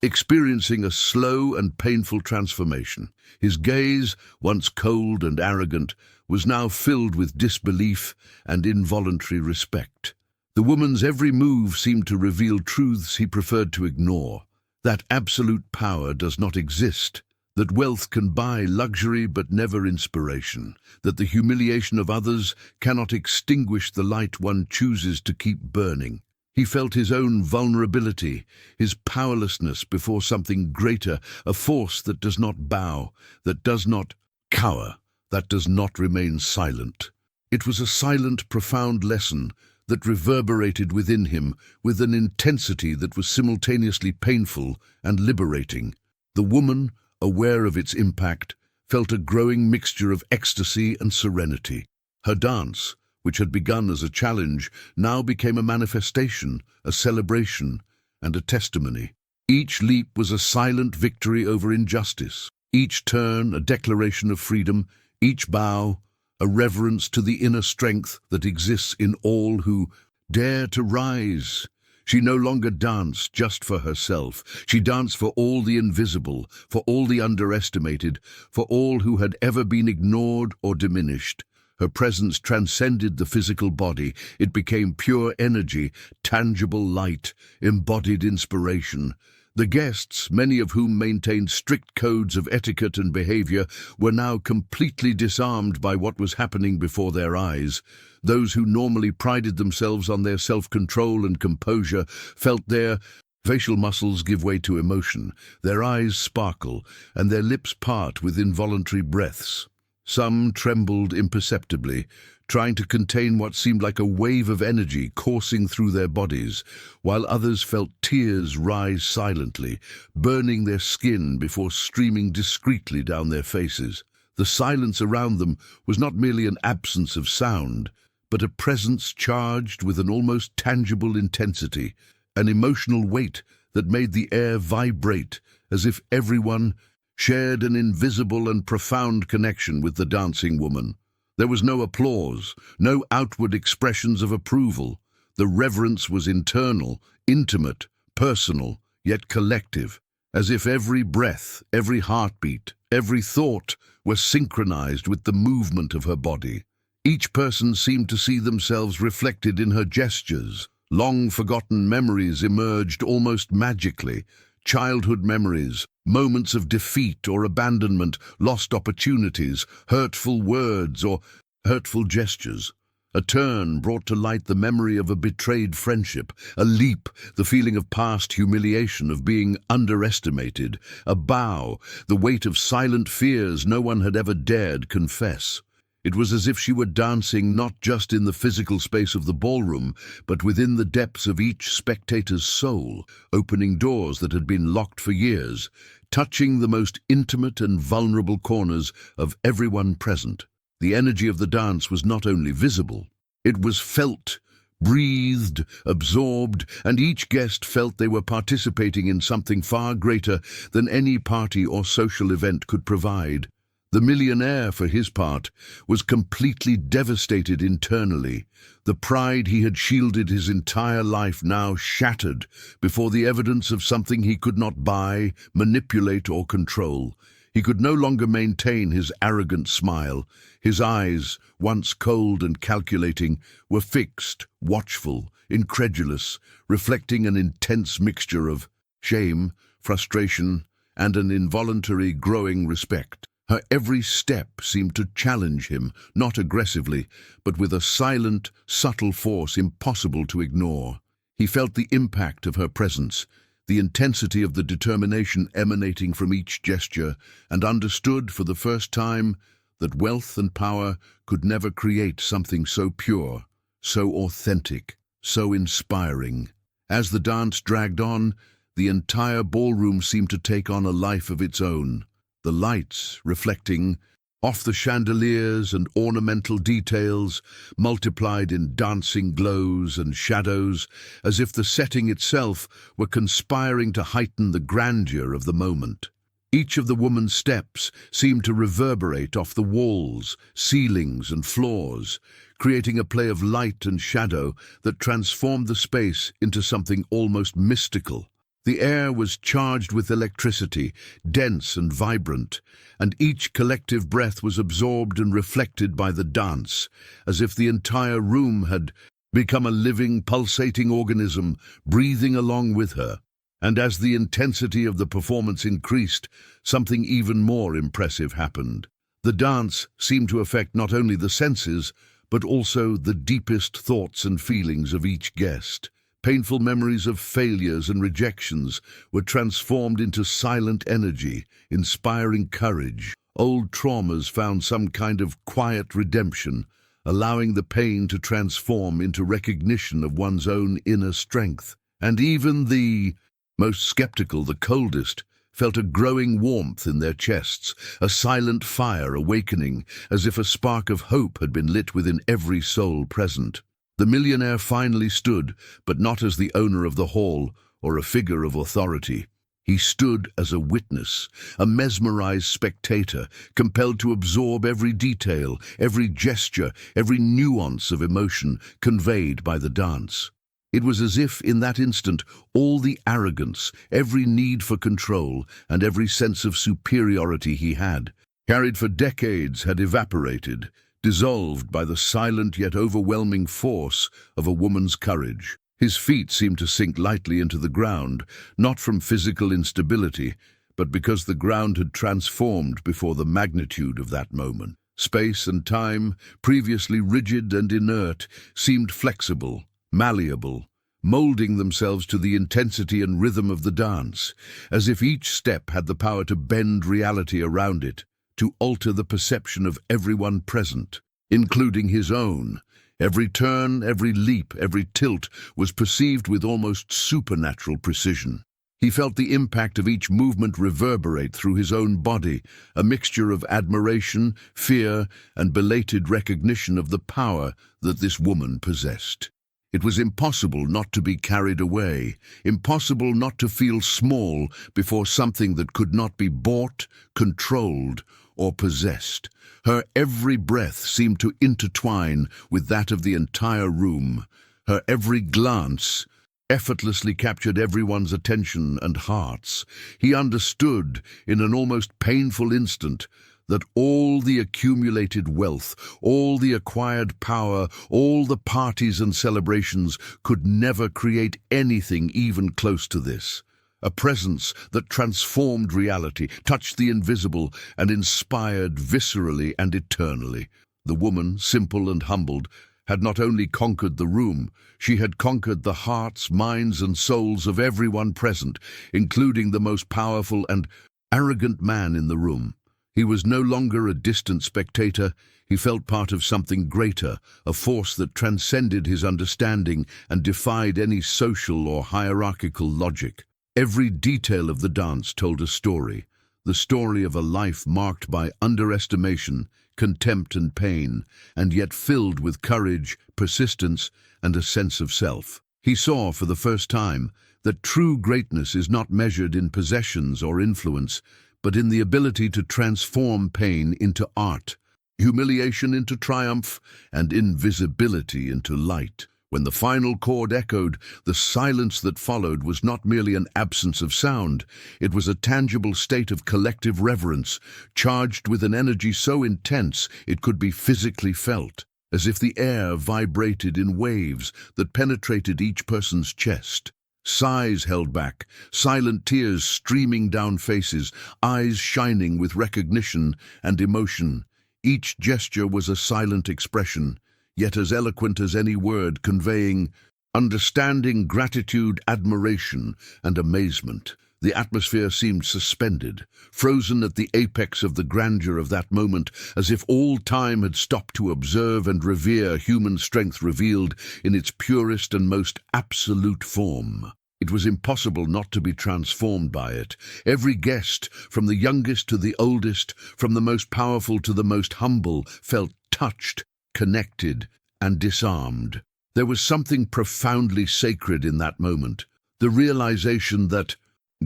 experiencing a slow and painful transformation. His gaze, once cold and arrogant, was now filled with disbelief and involuntary respect. The woman's every move seemed to reveal truths he preferred to ignore. That absolute power does not exist. That wealth can buy luxury but never inspiration. That the humiliation of others cannot extinguish the light one chooses to keep burning. He felt his own vulnerability, his powerlessness before something greater, a force that does not bow, that does not cower, that does not remain silent. It was a silent, profound lesson that reverberated within him with an intensity that was simultaneously painful and liberating. The woman, aware of its impact, felt a growing mixture of ecstasy and serenity. Her dance, which had begun as a challenge, now became a manifestation, a celebration, and a testimony. Each leap was a silent victory over injustice, each turn a declaration of freedom, each bow a reverence to the inner strength that exists in all who dare to rise. She no longer danced just for herself. She danced for all the invisible, for all the underestimated, for all who had ever been ignored or diminished. Her presence transcended the physical body. It became pure energy, tangible light, embodied inspiration. The guests, many of whom maintained strict codes of etiquette and behavior, were now completely disarmed by what was happening before their eyes. Those who normally prided themselves on their self-control and composure felt their facial muscles give way to emotion, their eyes sparkle, and their lips part with involuntary breaths. Some trembled imperceptibly, trying to contain what seemed like a wave of energy coursing through their bodies, while others felt tears rise silently, burning their skin before streaming discreetly down their faces. The silence around them was not merely an absence of sound, but a presence charged with an almost tangible intensity, an emotional weight that made the air vibrate as if everyone shared an invisible and profound connection with the dancing woman. There was no applause, no outward expressions of approval. The reverence was internal, intimate, personal, yet collective, as if every breath, every heartbeat, every thought were synchronized with the movement of her body. Each person seemed to see themselves reflected in her gestures. Long-forgotten memories emerged almost magically. Childhood memories, moments of defeat or abandonment, lost opportunities, hurtful words or hurtful gestures. A turn brought to light the memory of a betrayed friendship, a leap, the feeling of past humiliation, of being underestimated, a bow, the weight of silent fears no one had ever dared confess. It was as if she were dancing not just in the physical space of the ballroom, but within the depths of each spectator's soul, opening doors that had been locked for years, touching the most intimate and vulnerable corners of everyone present. The energy of the dance was not only visible, it was felt, breathed, absorbed, and each guest felt they were participating in something far greater than any party or social event could provide. The millionaire, for his part, was completely devastated internally. The pride he had shielded his entire life now shattered before the evidence of something he could not buy, manipulate, or control. He could no longer maintain his arrogant smile. His eyes, once cold and calculating, were fixed, watchful, incredulous, reflecting an intense mixture of shame, frustration, and an involuntary growing respect. Her every step seemed to challenge him, not aggressively, but with a silent, subtle force impossible to ignore. He felt the impact of her presence, the intensity of the determination emanating from each gesture, and understood for the first time that wealth and power could never create something so pure, so authentic, so inspiring. As the dance dragged on, the entire ballroom seemed to take on a life of its own. The lights, reflecting off the chandeliers and ornamental details, multiplied in dancing glows and shadows, as if the setting itself were conspiring to heighten the grandeur of the moment. Each of the woman's steps seemed to reverberate off the walls, ceilings, and floors, creating a play of light and shadow that transformed the space into something almost mystical. The air was charged with electricity, dense and vibrant, and each collective breath was absorbed and reflected by the dance, as if the entire room had become a living, pulsating organism, breathing along with her. And as the intensity of the performance increased, something even more impressive happened. The dance seemed to affect not only the senses, but also the deepest thoughts and feelings of each guest. Painful memories of failures and rejections were transformed into silent energy, inspiring courage. Old traumas found some kind of quiet redemption, allowing the pain to transform into recognition of one's own inner strength. And even the most skeptical, the coldest, felt a growing warmth in their chests, a silent fire awakening, as if a spark of hope had been lit within every soul present. The millionaire finally stood, but not as the owner of the hall or a figure of authority. He stood as a witness, a mesmerized spectator, compelled to absorb every detail, every gesture, every nuance of emotion conveyed by the dance. It was as if, in that instant, all the arrogance, every need for control, and every sense of superiority he had, carried for decades, had evaporated, dissolved by the silent yet overwhelming force of a woman's courage. His feet seemed to sink lightly into the ground, not from physical instability, but because the ground had transformed before the magnitude of that moment. Space and time, previously rigid and inert, seemed flexible, malleable, molding themselves to the intensity and rhythm of the dance, as if each step had the power to bend reality around it, to alter the perception of everyone present, including his own. Every turn, every leap, every tilt was perceived with almost supernatural precision. He felt the impact of each movement reverberate through his own body, a mixture of admiration, fear, and belated recognition of the power that this woman possessed. It was impossible not to be carried away, impossible not to feel small before something that could not be bought, controlled, or possessed. Her every breath seemed to intertwine with that of the entire room. Her every glance effortlessly captured everyone's attention and hearts. He understood, in an almost painful instant, that all the accumulated wealth, all the acquired power, all the parties and celebrations could never create anything even close to this. A presence that transformed reality, touched the invisible, and inspired viscerally and eternally. The woman, simple and humbled, had not only conquered the room, she had conquered the hearts, minds, and souls of everyone present, including the most powerful and arrogant man in the room. He was no longer a distant spectator. He felt part of something greater, a force that transcended his understanding and defied any social or hierarchical logic. Every detail of the dance told a story, the story of a life marked by underestimation, contempt and pain, and yet filled with courage, persistence, and a sense of self. He saw for the first time that true greatness is not measured in possessions or influence, but in the ability to transform pain into art, humiliation into triumph, and invisibility into light. When the final chord echoed, the silence that followed was not merely an absence of sound, it was a tangible state of collective reverence, charged with an energy so intense it could be physically felt, as if the air vibrated in waves that penetrated each person's chest. Sighs held back, silent tears streaming down faces, eyes shining with recognition and emotion. Each gesture was a silent expression, yet as eloquent as any word, conveying understanding, gratitude, admiration, and amazement. The atmosphere seemed suspended, frozen at the apex of the grandeur of that moment, as if all time had stopped to observe and revere human strength revealed in its purest and most absolute form. It was impossible not to be transformed by it. Every guest, from the youngest to the oldest, from the most powerful to the most humble, felt touched, connected, and disarmed. There was something profoundly sacred in that moment, the realization that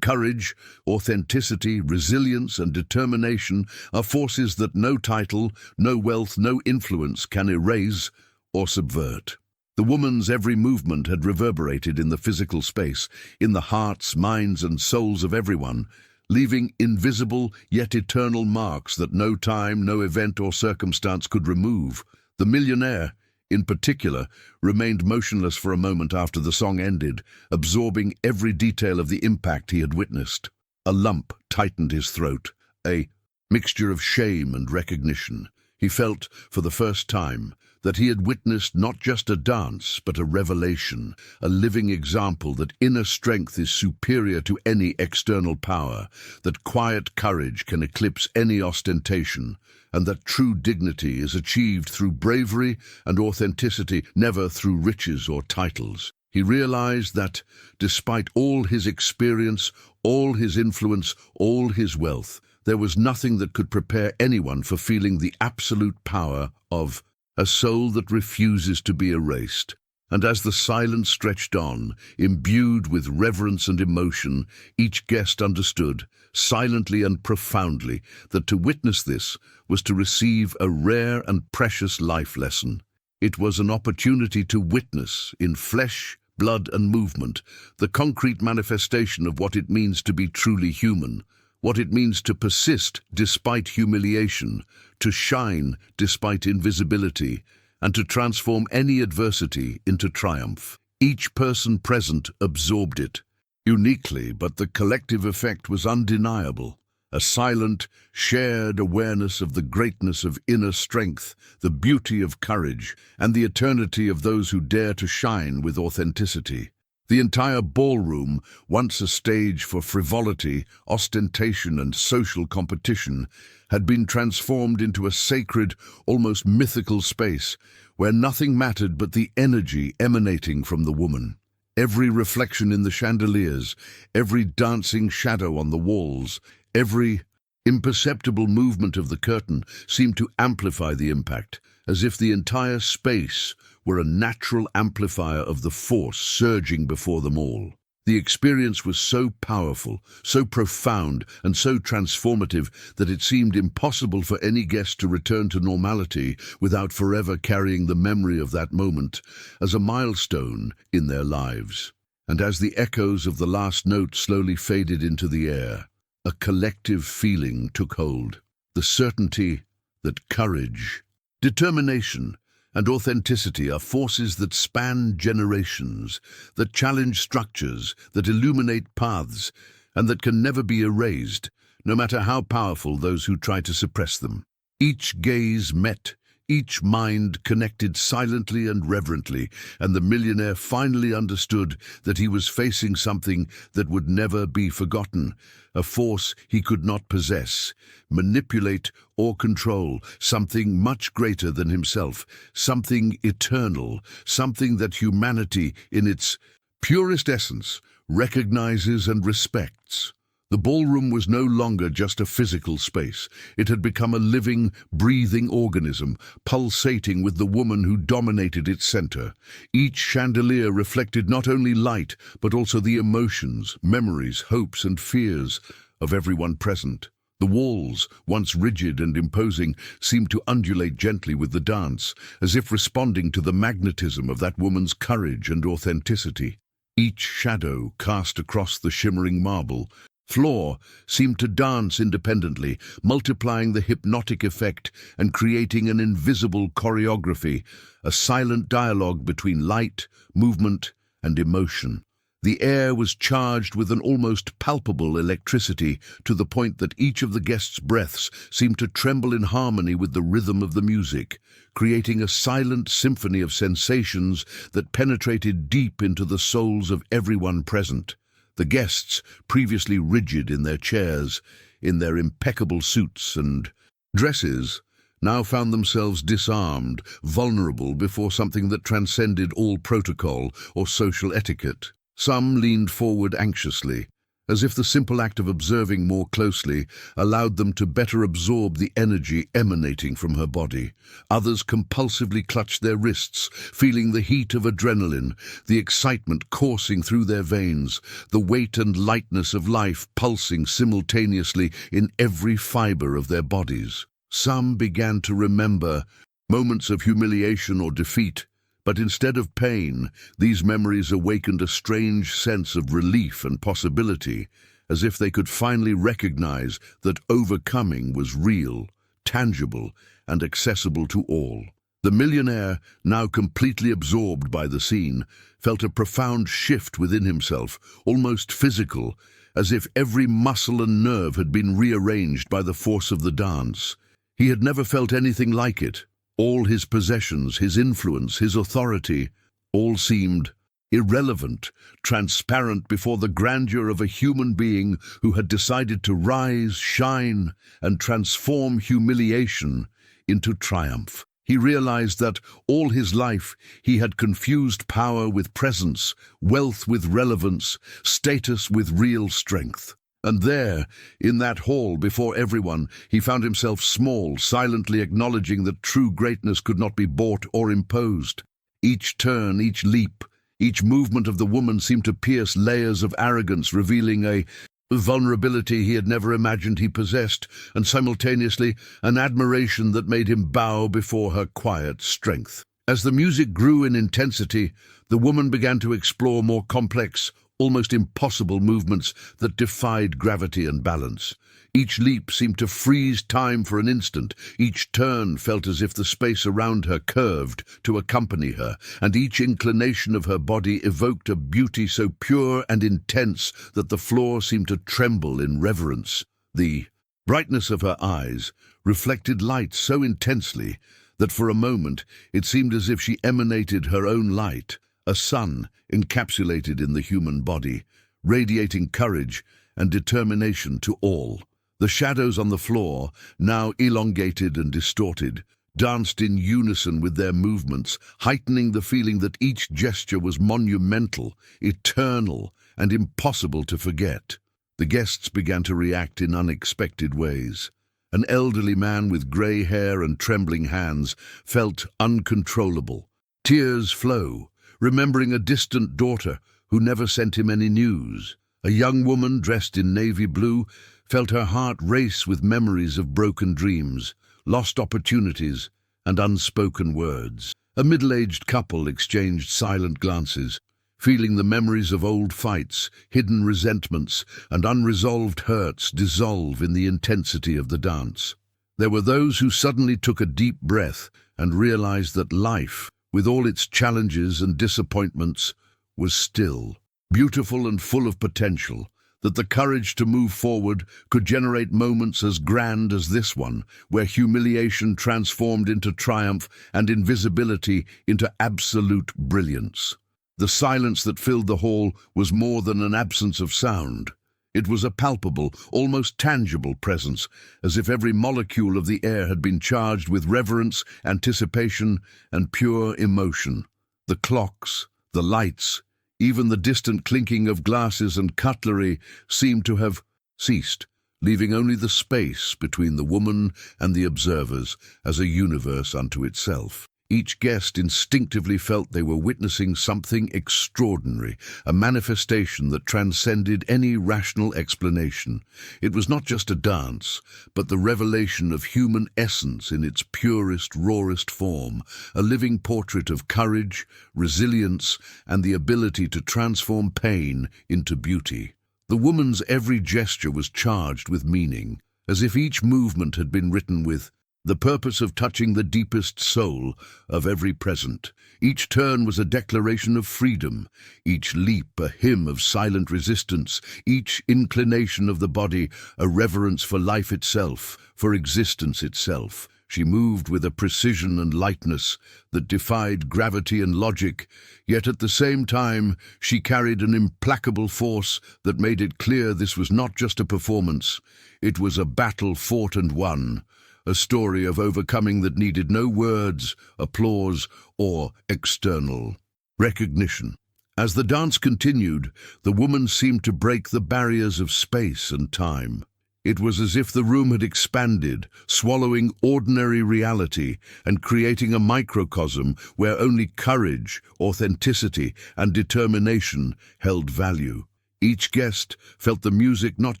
courage, authenticity, resilience, and determination are forces that no title, no wealth, no influence can erase or subvert. The woman's every movement had reverberated in the physical space, in the hearts, minds, and souls of everyone, leaving invisible yet eternal marks that no time, no event or circumstance could remove. The millionaire, in particular, remained motionless for a moment after the song ended, absorbing every detail of the impact he had witnessed. A lump tightened his throat, a mixture of shame and recognition. He felt, for the first time, that he had witnessed not just a dance, but a revelation, a living example that inner strength is superior to any external power, that quiet courage can eclipse any ostentation, and that true dignity is achieved through bravery and authenticity, never through riches or titles. He realized that, despite all his experience, all his influence, all his wealth, there was nothing that could prepare anyone for feeling the absolute power of a soul that refuses to be erased. And as the silence stretched on, imbued with reverence and emotion, each guest understood, silently and profoundly, that to witness this was to receive a rare and precious life lesson. It was an opportunity to witness, in flesh, blood and movement, the concrete manifestation of what it means to be truly human, what it means to persist despite humiliation, to shine despite invisibility, and to transform any adversity into triumph. Each person present absorbed it, uniquely, but the collective effect was undeniable. A silent, shared awareness of the greatness of inner strength, the beauty of courage, and the eternity of those who dare to shine with authenticity. The entire ballroom, once a stage for frivolity, ostentation, and social competition, had been transformed into a sacred, almost mythical space where nothing mattered but the energy emanating from the woman. Every reflection in the chandeliers, every dancing shadow on the walls, every imperceptible movement of the curtain seemed to amplify the impact, as if the entire space were a natural amplifier of the force surging before them all. The experience was so powerful, so profound, and so transformative that it seemed impossible for any guest to return to normality without forever carrying the memory of that moment as a milestone in their lives. And as the echoes of the last note slowly faded into the air, a collective feeling took hold. The certainty that courage, determination, and authenticity are forces that span generations, that challenge structures, that illuminate paths, and that can never be erased, no matter how powerful those who try to suppress them. Each gaze met, each mind connected silently and reverently, and the millionaire finally understood that he was facing something that would never be forgotten, a force he could not possess, manipulate, or control, something much greater than himself, something eternal, something that humanity, in its purest essence, recognizes and respects. The ballroom was no longer just a physical space. It had become a living, breathing organism, pulsating with the woman who dominated its center. Each chandelier reflected not only light, but also the emotions, memories, hopes, and fears of everyone present. The walls, once rigid and imposing, seemed to undulate gently with the dance, as if responding to the magnetism of that woman's courage and authenticity. Each shadow cast across the shimmering marble floor seemed to dance independently, multiplying the hypnotic effect and creating an invisible choreography, a silent dialogue between light, movement, and emotion. The air was charged with an almost palpable electricity, to the point that each of the guests' breaths seemed to tremble in harmony with the rhythm of the music, creating a silent symphony of sensations that penetrated deep into the souls of everyone present. The guests, previously rigid in their chairs, in their impeccable suits and dresses, now found themselves disarmed, vulnerable before something that transcended all protocol or social etiquette. Some leaned forward anxiously, as if the simple act of observing more closely allowed them to better absorb the energy emanating from her body. Others compulsively clutched their wrists, feeling the heat of adrenaline, the excitement coursing through their veins, the weight and lightness of life pulsing simultaneously in every fiber of their bodies. Some began to remember moments of humiliation or defeat, but instead of pain, these memories awakened a strange sense of relief and possibility, as if they could finally recognize that overcoming was real, tangible, and accessible to all. The millionaire, now completely absorbed by the scene, felt a profound shift within himself, almost physical, as if every muscle and nerve had been rearranged by the force of the dance. He had never felt anything like it. All his possessions, his influence, his authority, all seemed irrelevant, transparent before the grandeur of a human being who had decided to rise, shine, and transform humiliation into triumph. He realized that all his life he had confused power with presence, wealth with relevance, status with real strength. And there, in that hall before everyone, he found himself small, silently acknowledging that true greatness could not be bought or imposed. Each turn, each leap, each movement of the woman seemed to pierce layers of arrogance, revealing a vulnerability he had never imagined he possessed, and simultaneously an admiration that made him bow before her quiet strength. As the music grew in intensity, the woman began to explore more complex, almost impossible movements that defied gravity and balance. Each leap seemed to freeze time for an instant. Each turn felt as if the space around her curved to accompany her, and each inclination of her body evoked a beauty so pure and intense that the floor seemed to tremble in reverence. The brightness of her eyes reflected light so intensely that for a moment it seemed as if she emanated her own light, a sun encapsulated in the human body, radiating courage and determination to all. The shadows on the floor, now elongated and distorted, danced in unison with their movements, heightening the feeling that each gesture was monumental, eternal, and impossible to forget. The guests began to react in unexpected ways. An elderly man with grey hair and trembling hands felt uncontrollable. Tears flow, remembering a distant daughter who never sent him any news. A young woman dressed in navy blue felt her heart race with memories of broken dreams, lost opportunities, and unspoken words. A middle-aged couple exchanged silent glances, feeling the memories of old fights, hidden resentments, and unresolved hurts dissolve in the intensity of the dance. There were those who suddenly took a deep breath and realized that life, with all its challenges and disappointments, was still beautiful and full of potential, that the courage to move forward could generate moments as grand as this one, where humiliation transformed into triumph and invisibility into absolute brilliance. The silence that filled the hall was more than an absence of sound. It was a palpable, almost tangible presence, as if every molecule of the air had been charged with reverence, anticipation, and pure emotion. The clocks, the lights, even the distant clinking of glasses and cutlery seemed to have ceased, leaving only the space between the woman and the observers as a universe unto itself. Each guest instinctively felt they were witnessing something extraordinary, a manifestation that transcended any rational explanation. It was not just a dance, but the revelation of human essence in its purest, rawest form, a living portrait of courage, resilience, and the ability to transform pain into beauty. The woman's every gesture was charged with meaning, as if each movement had been written with the purpose of touching the deepest soul of every present. Each turn was a declaration of freedom, each leap a hymn of silent resistance, each inclination of the body a reverence for life itself, for existence itself. She moved with a precision and lightness that defied gravity and logic, yet at the same time she carried an implacable force that made it clear this was not just a performance, it was a battle fought and won. A story of overcoming that needed no words, applause, or external recognition. As the dance continued, the woman seemed to break the barriers of space and time. It was as if the room had expanded, swallowing ordinary reality and creating a microcosm where only courage, authenticity, and determination held value. Each guest felt the music not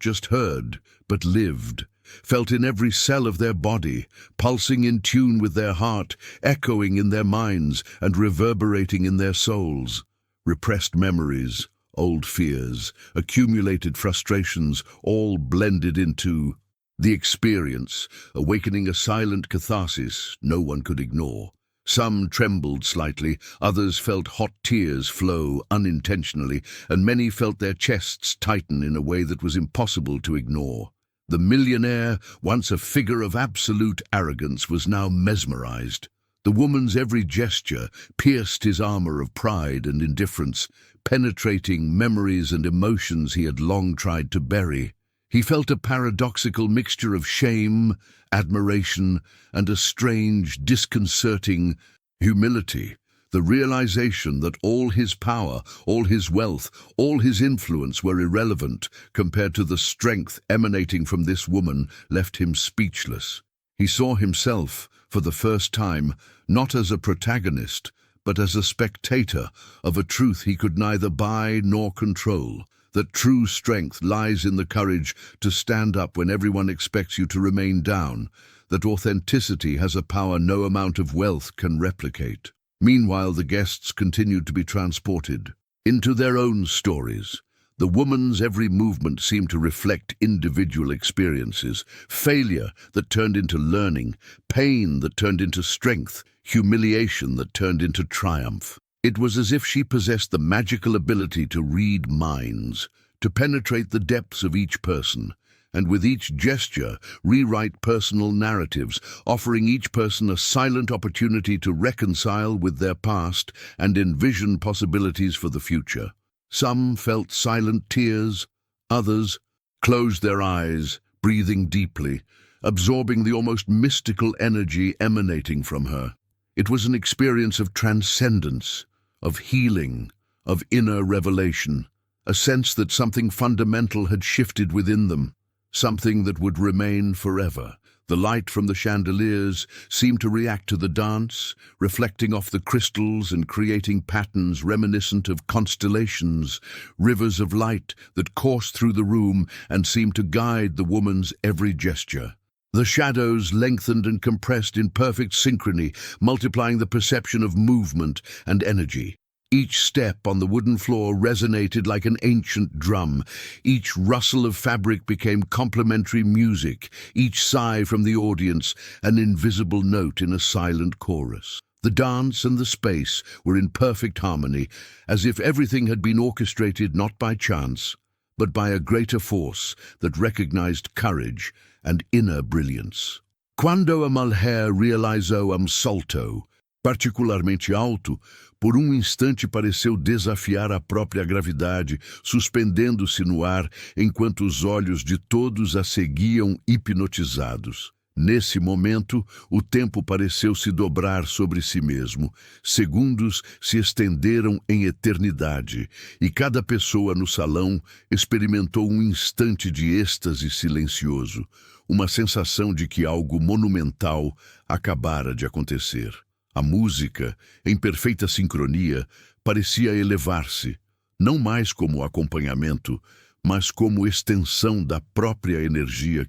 just heard, but lived, felt in every cell of their body, pulsing in tune with their heart, echoing in their minds, and reverberating in their souls. Repressed memories, old fears, accumulated frustrations, all blended into the experience, awakening a silent catharsis no one could ignore. Some trembled slightly, others felt hot tears flow unintentionally, and many felt their chests tighten in a way that was impossible to ignore. The millionaire, once a figure of absolute arrogance, was now mesmerized. The woman's every gesture pierced his armor of pride and indifference, penetrating memories and emotions he had long tried to bury. He felt a paradoxical mixture of shame, admiration, and a strange, disconcerting humility. The realization that all his power, all his wealth, all his influence were irrelevant compared to the strength emanating from this woman left him speechless. He saw himself, for the first time, not as a protagonist, but as a spectator of a truth he could neither buy nor control. That true strength lies in the courage to stand up when everyone expects you to remain down. That authenticity has a power no amount of wealth can replicate. Meanwhile, the guests continued to be transported into their own stories. The woman's every movement seemed to reflect individual experiences, failure that turned into learning, pain that turned into strength, humiliation that turned into triumph. It was as if she possessed the magical ability to read minds, to penetrate the depths of each person, and with each gesture rewrite personal narratives, offering each person a silent opportunity to reconcile with their past and envision possibilities for the future. Some felt silent tears, others closed their eyes, breathing deeply, absorbing the almost mystical energy emanating from her. It was an experience of transcendence, of healing, of inner revelation, a sense that something fundamental had shifted within them, something that would remain forever. The light from the chandeliers seemed to react to the dance, reflecting off the crystals and creating patterns reminiscent of constellations, rivers of light that coursed through the room and seemed to guide the woman's every gesture. The shadows lengthened and compressed in perfect synchrony, multiplying the perception of movement and energy. Each step on the wooden floor resonated like an ancient drum. Each rustle of fabric became complementary music, each sigh from the audience an invisible note in a silent chorus. The dance and the space were in perfect harmony, as if everything had been orchestrated not by chance, but by a greater force that recognized courage and inner brilliance. Quando a mulher realizou salto, particularmente alto, por instante pareceu desafiar a própria gravidade, suspendendo-se no ar enquanto os olhos de todos a seguiam hipnotizados. Nesse momento, o tempo pareceu se dobrar sobre si mesmo. Segundos se estenderam em eternidade, e cada pessoa no salão experimentou instante de êxtase silencioso, uma sensação de que algo monumental acabara de acontecer. A música, em perfeita sincronia, parecia elevar-se, não mais como acompanhamento, mas como extensão da própria energia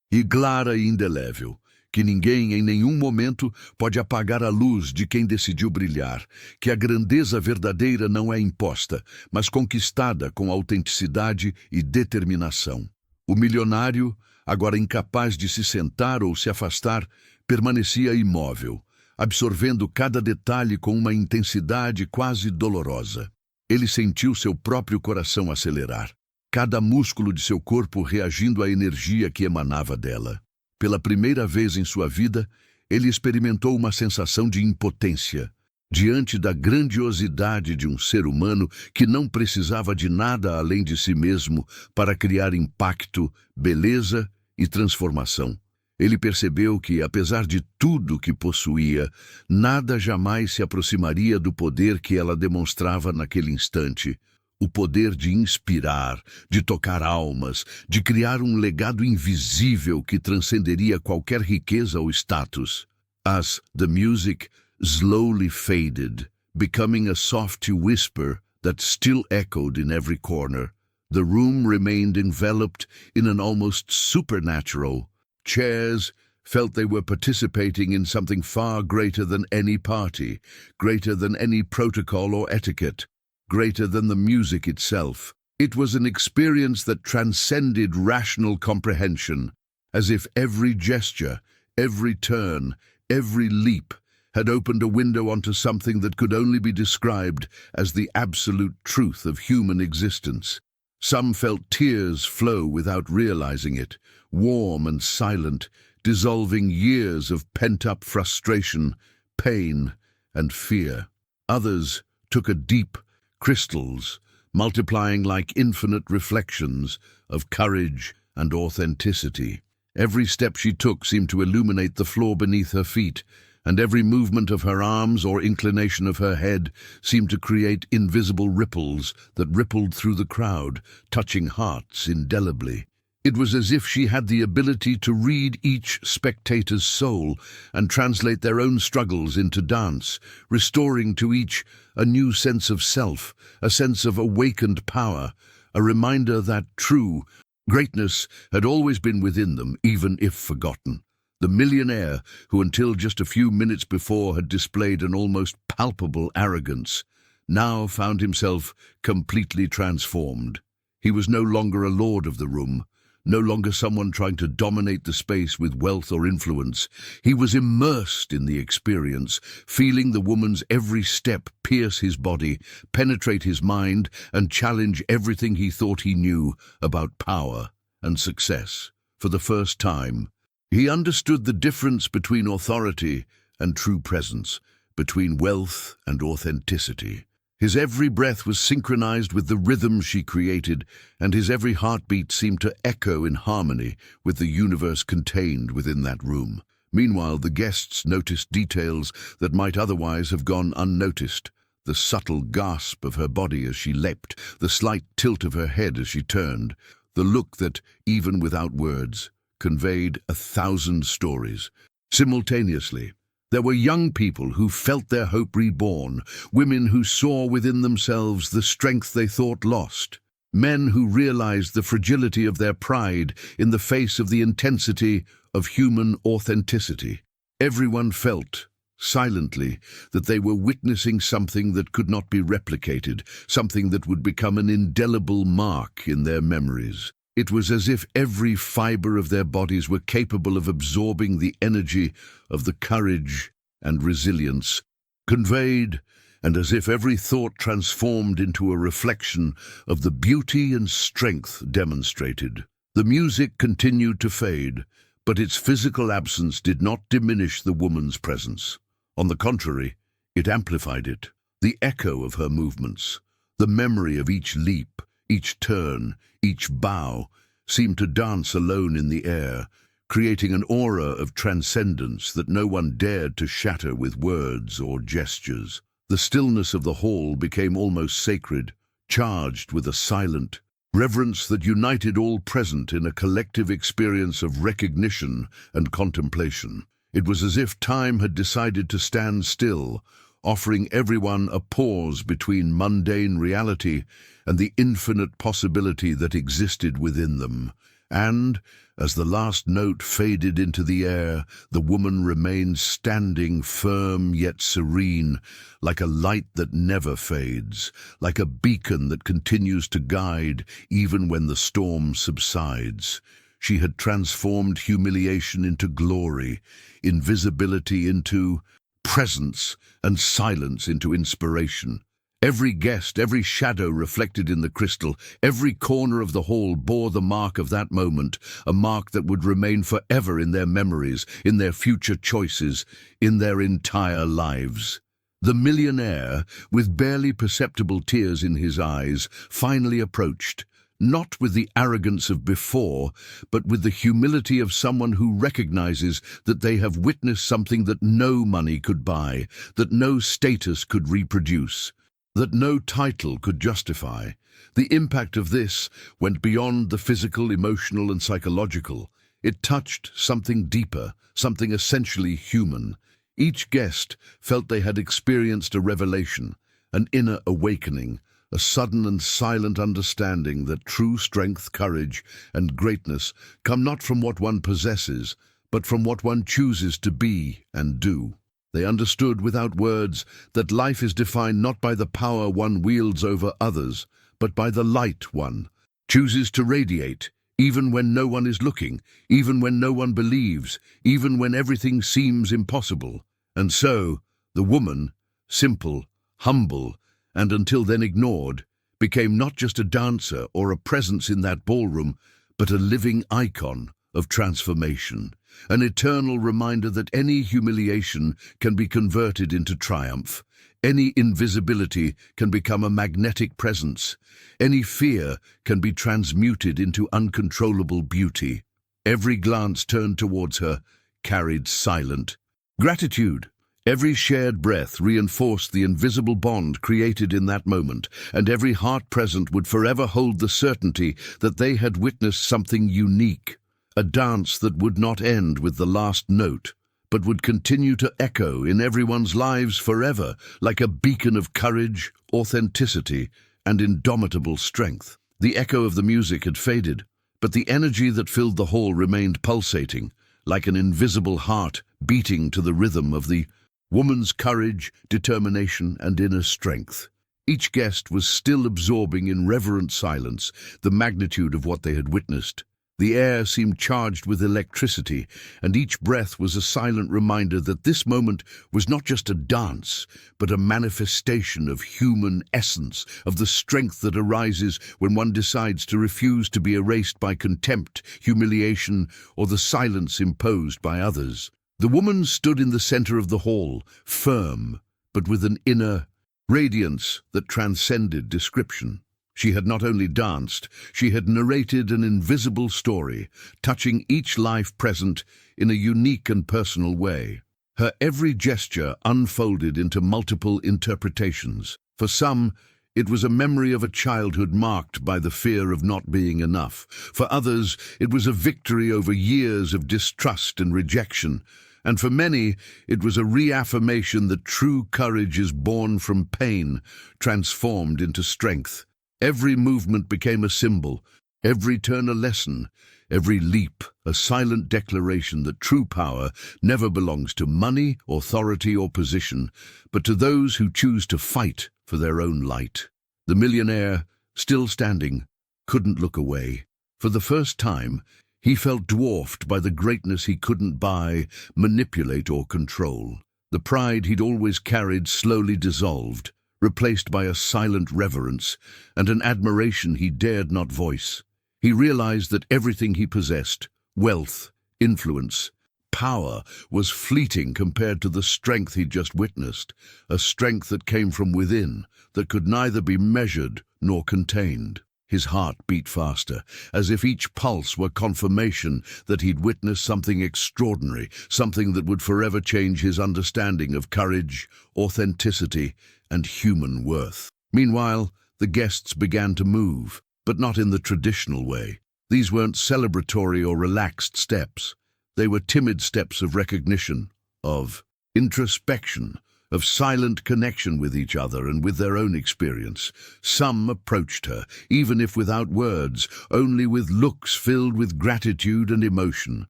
e clara e indelével, que ninguém em nenhum momento pode apagar a luz de quem decidiu brilhar, que a grandeza verdadeira não é imposta, mas conquistada com autenticidade e determinação. O milionário, agora incapaz de se sentar ou se afastar, permanecia imóvel, absorvendo cada detalhe com uma intensidade quase dolorosa. Ele sentiu seu próprio coração acelerar, cada músculo de seu corpo reagindo à energia que emanava dela. Pela primeira vez em sua vida, ele experimentou uma sensação de impotência, diante da grandiosidade de um ser humano que não precisava de nada além de si mesmo para criar impacto, beleza e transformação. Ele percebeu que, apesar de tudo que possuía, nada jamais se aproximaria do poder que ela demonstrava naquele instante. O poder de inspirar, de tocar almas, de criar um legado invisível que transcenderia qualquer riqueza ou status. As the music slowly faded, becoming a soft whisper that still echoed in every corner, the room remained enveloped in an almost supernatural. Chairs felt they were participating in something far greater than any party, greater than any protocol or etiquette, greater than the music itself. It was an experience that transcended rational comprehension, as if every gesture, every turn, every leap had opened a window onto something that could only be described as the absolute truth of human existence. Some felt tears flow without realizing it, warm and silent, dissolving years of pent-up frustration, pain, and fear. Others took a deep, crystals, multiplying like infinite reflections of courage and authenticity. Every step she took seemed to illuminate the floor beneath her feet, and every movement of her arms or inclination of her head seemed to create invisible ripples that rippled through the crowd, touching hearts indelibly. It was as if she had the ability to read each spectator's soul and translate their own struggles into dance, restoring to each a new sense of self, a sense of awakened power, a reminder that true greatness had always been within them, even if forgotten. The millionaire, who until just a few minutes before had displayed an almost palpable arrogance, now found himself completely transformed. He was no longer a lord of the room, no longer someone trying to dominate the space with wealth or influence. He was immersed in the experience, feeling the woman's every step pierce his body, penetrate his mind, and challenge everything he thought he knew about power and success. For the first time, he understood the difference between authority and true presence, between wealth and authenticity. His every breath was synchronized with the rhythm she created, and his every heartbeat seemed to echo in harmony with the universe contained within that room. Meanwhile, the guests noticed details that might otherwise have gone unnoticed. The subtle gasp of her body as she leapt, the slight tilt of her head as she turned, the look that, even without words, conveyed 1,000 stories. Simultaneously, there were young people who felt their hope reborn, women who saw within themselves the strength they thought lost, men who realized the fragility of their pride in the face of the intensity of human authenticity. Everyone felt, silently, that they were witnessing something that could not be replicated, something that would become an indelible mark in their memories. It was as if every fiber of their bodies were capable of absorbing the energy of the courage and resilience conveyed, and as if every thought transformed into a reflection of the beauty and strength demonstrated. The music continued to fade, but its physical absence did not diminish the woman's presence. On the contrary, it amplified it. The echo of her movements, the memory of each leap, each turn, each bow, seemed to dance alone in the air, creating an aura of transcendence that no one dared to shatter with words or gestures. The stillness of the hall became almost sacred, charged with a silent reverence that united all present in a collective experience of recognition and contemplation. It was as if time had decided to stand still, offering everyone a pause between mundane reality and the infinite possibility that existed within them. And, as the last note faded into the air, the woman remained standing firm yet serene, like a light that never fades, like a beacon that continues to guide even when the storm subsides. She had transformed humiliation into glory, invisibility into presence, and silence into inspiration. Every guest, every shadow reflected in the crystal, every corner of the hall bore the mark of that moment, a mark that would remain forever in their memories, in their future choices, in their entire lives. The millionaire, with barely perceptible tears in his eyes, finally approached, not with the arrogance of before, but with the humility of someone who recognizes that they have witnessed something that no money could buy, that no status could reproduce, that no title could justify. The impact of this went beyond the physical, emotional, and psychological. It touched something deeper, something essentially human. Each guest felt they had experienced a revelation, an inner awakening, a sudden and silent understanding that true strength, courage, and greatness come not from what one possesses, but from what one chooses to be and do. They understood without words that life is defined not by the power one wields over others, but by the light one chooses to radiate, even when no one is looking, even when no one believes, even when everything seems impossible. And so, the woman, simple, humble, and until then ignored, became not just a dancer or a presence in that ballroom, but a living icon of transformation, an eternal reminder that any humiliation can be converted into triumph, any invisibility can become a magnetic presence, any fear can be transmuted into uncontrollable beauty. Every glance turned towards her carried silent gratitude. Every shared breath reinforced the invisible bond created in that moment, and every heart present would forever hold the certainty that they had witnessed something unique, a dance that would not end with the last note, but would continue to echo in everyone's lives forever, like a beacon of courage, authenticity, and indomitable strength. The echo of the music had faded, but the energy that filled the hall remained pulsating, like an invisible heart beating to the rhythm of the woman's courage, determination, and inner strength. Each guest was still absorbing in reverent silence the magnitude of what they had witnessed. The air seemed charged with electricity, and each breath was a silent reminder that this moment was not just a dance, but a manifestation of human essence, of the strength that arises when one decides to refuse to be erased by contempt, humiliation, or the silence imposed by others. The woman stood in the center of the hall, firm, but with an inner radiance that transcended description. She had not only danced, she had narrated an invisible story, touching each life present in a unique and personal way. Her every gesture unfolded into multiple interpretations. For some, it was a memory of a childhood marked by the fear of not being enough. For others, it was a victory over years of distrust and rejection. And for many, it was a reaffirmation that true courage is born from pain, transformed into strength. Every movement became a symbol, every turn a lesson, every leap a silent declaration that true power never belongs to money, authority, or position, but to those who choose to fight for their own light. The millionaire, still standing, couldn't look away. For the first time, he felt dwarfed by the greatness he couldn't buy, manipulate, or control. The pride he'd always carried slowly dissolved, replaced by a silent reverence and an admiration he dared not voice. He realized that everything he possessed, wealth, influence, power, was fleeting compared to the strength he'd just witnessed, a strength that came from within, that could neither be measured nor contained. His heart beat faster, as if each pulse were confirmation that he'd witnessed something extraordinary, something that would forever change his understanding of courage, authenticity, and human worth. Meanwhile, the guests began to move, but not in the traditional way. These weren't celebratory or relaxed steps. They were timid steps of recognition, of introspection, of silent connection with each other and with their own experience. Some approached her, even if without words, only with looks filled with gratitude and emotion.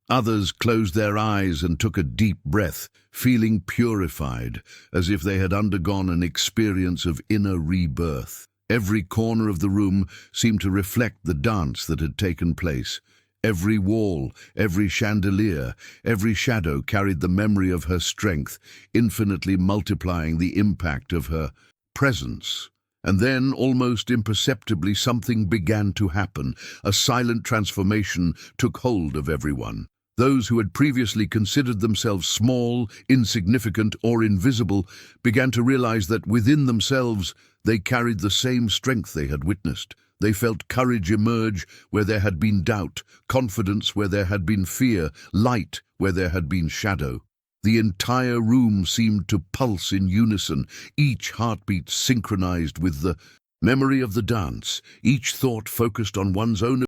Others closed their eyes and took a deep breath, feeling purified, as if they had undergone an experience of inner rebirth. Every corner of the room seemed to reflect the dance that had taken place. Every wall, every chandelier, every shadow carried the memory of her strength, infinitely multiplying the impact of her presence. And then, almost imperceptibly, something began to happen. A silent transformation took hold of everyone. Those who had previously considered themselves small, insignificant, or invisible began to realize that within themselves they carried the same strength they had witnessed. They felt courage emerge where there had been doubt, confidence where there had been fear, light where there had been shadow. The entire room seemed to pulse in unison, each heartbeat synchronized with the memory of the dance, each thought focused on one's own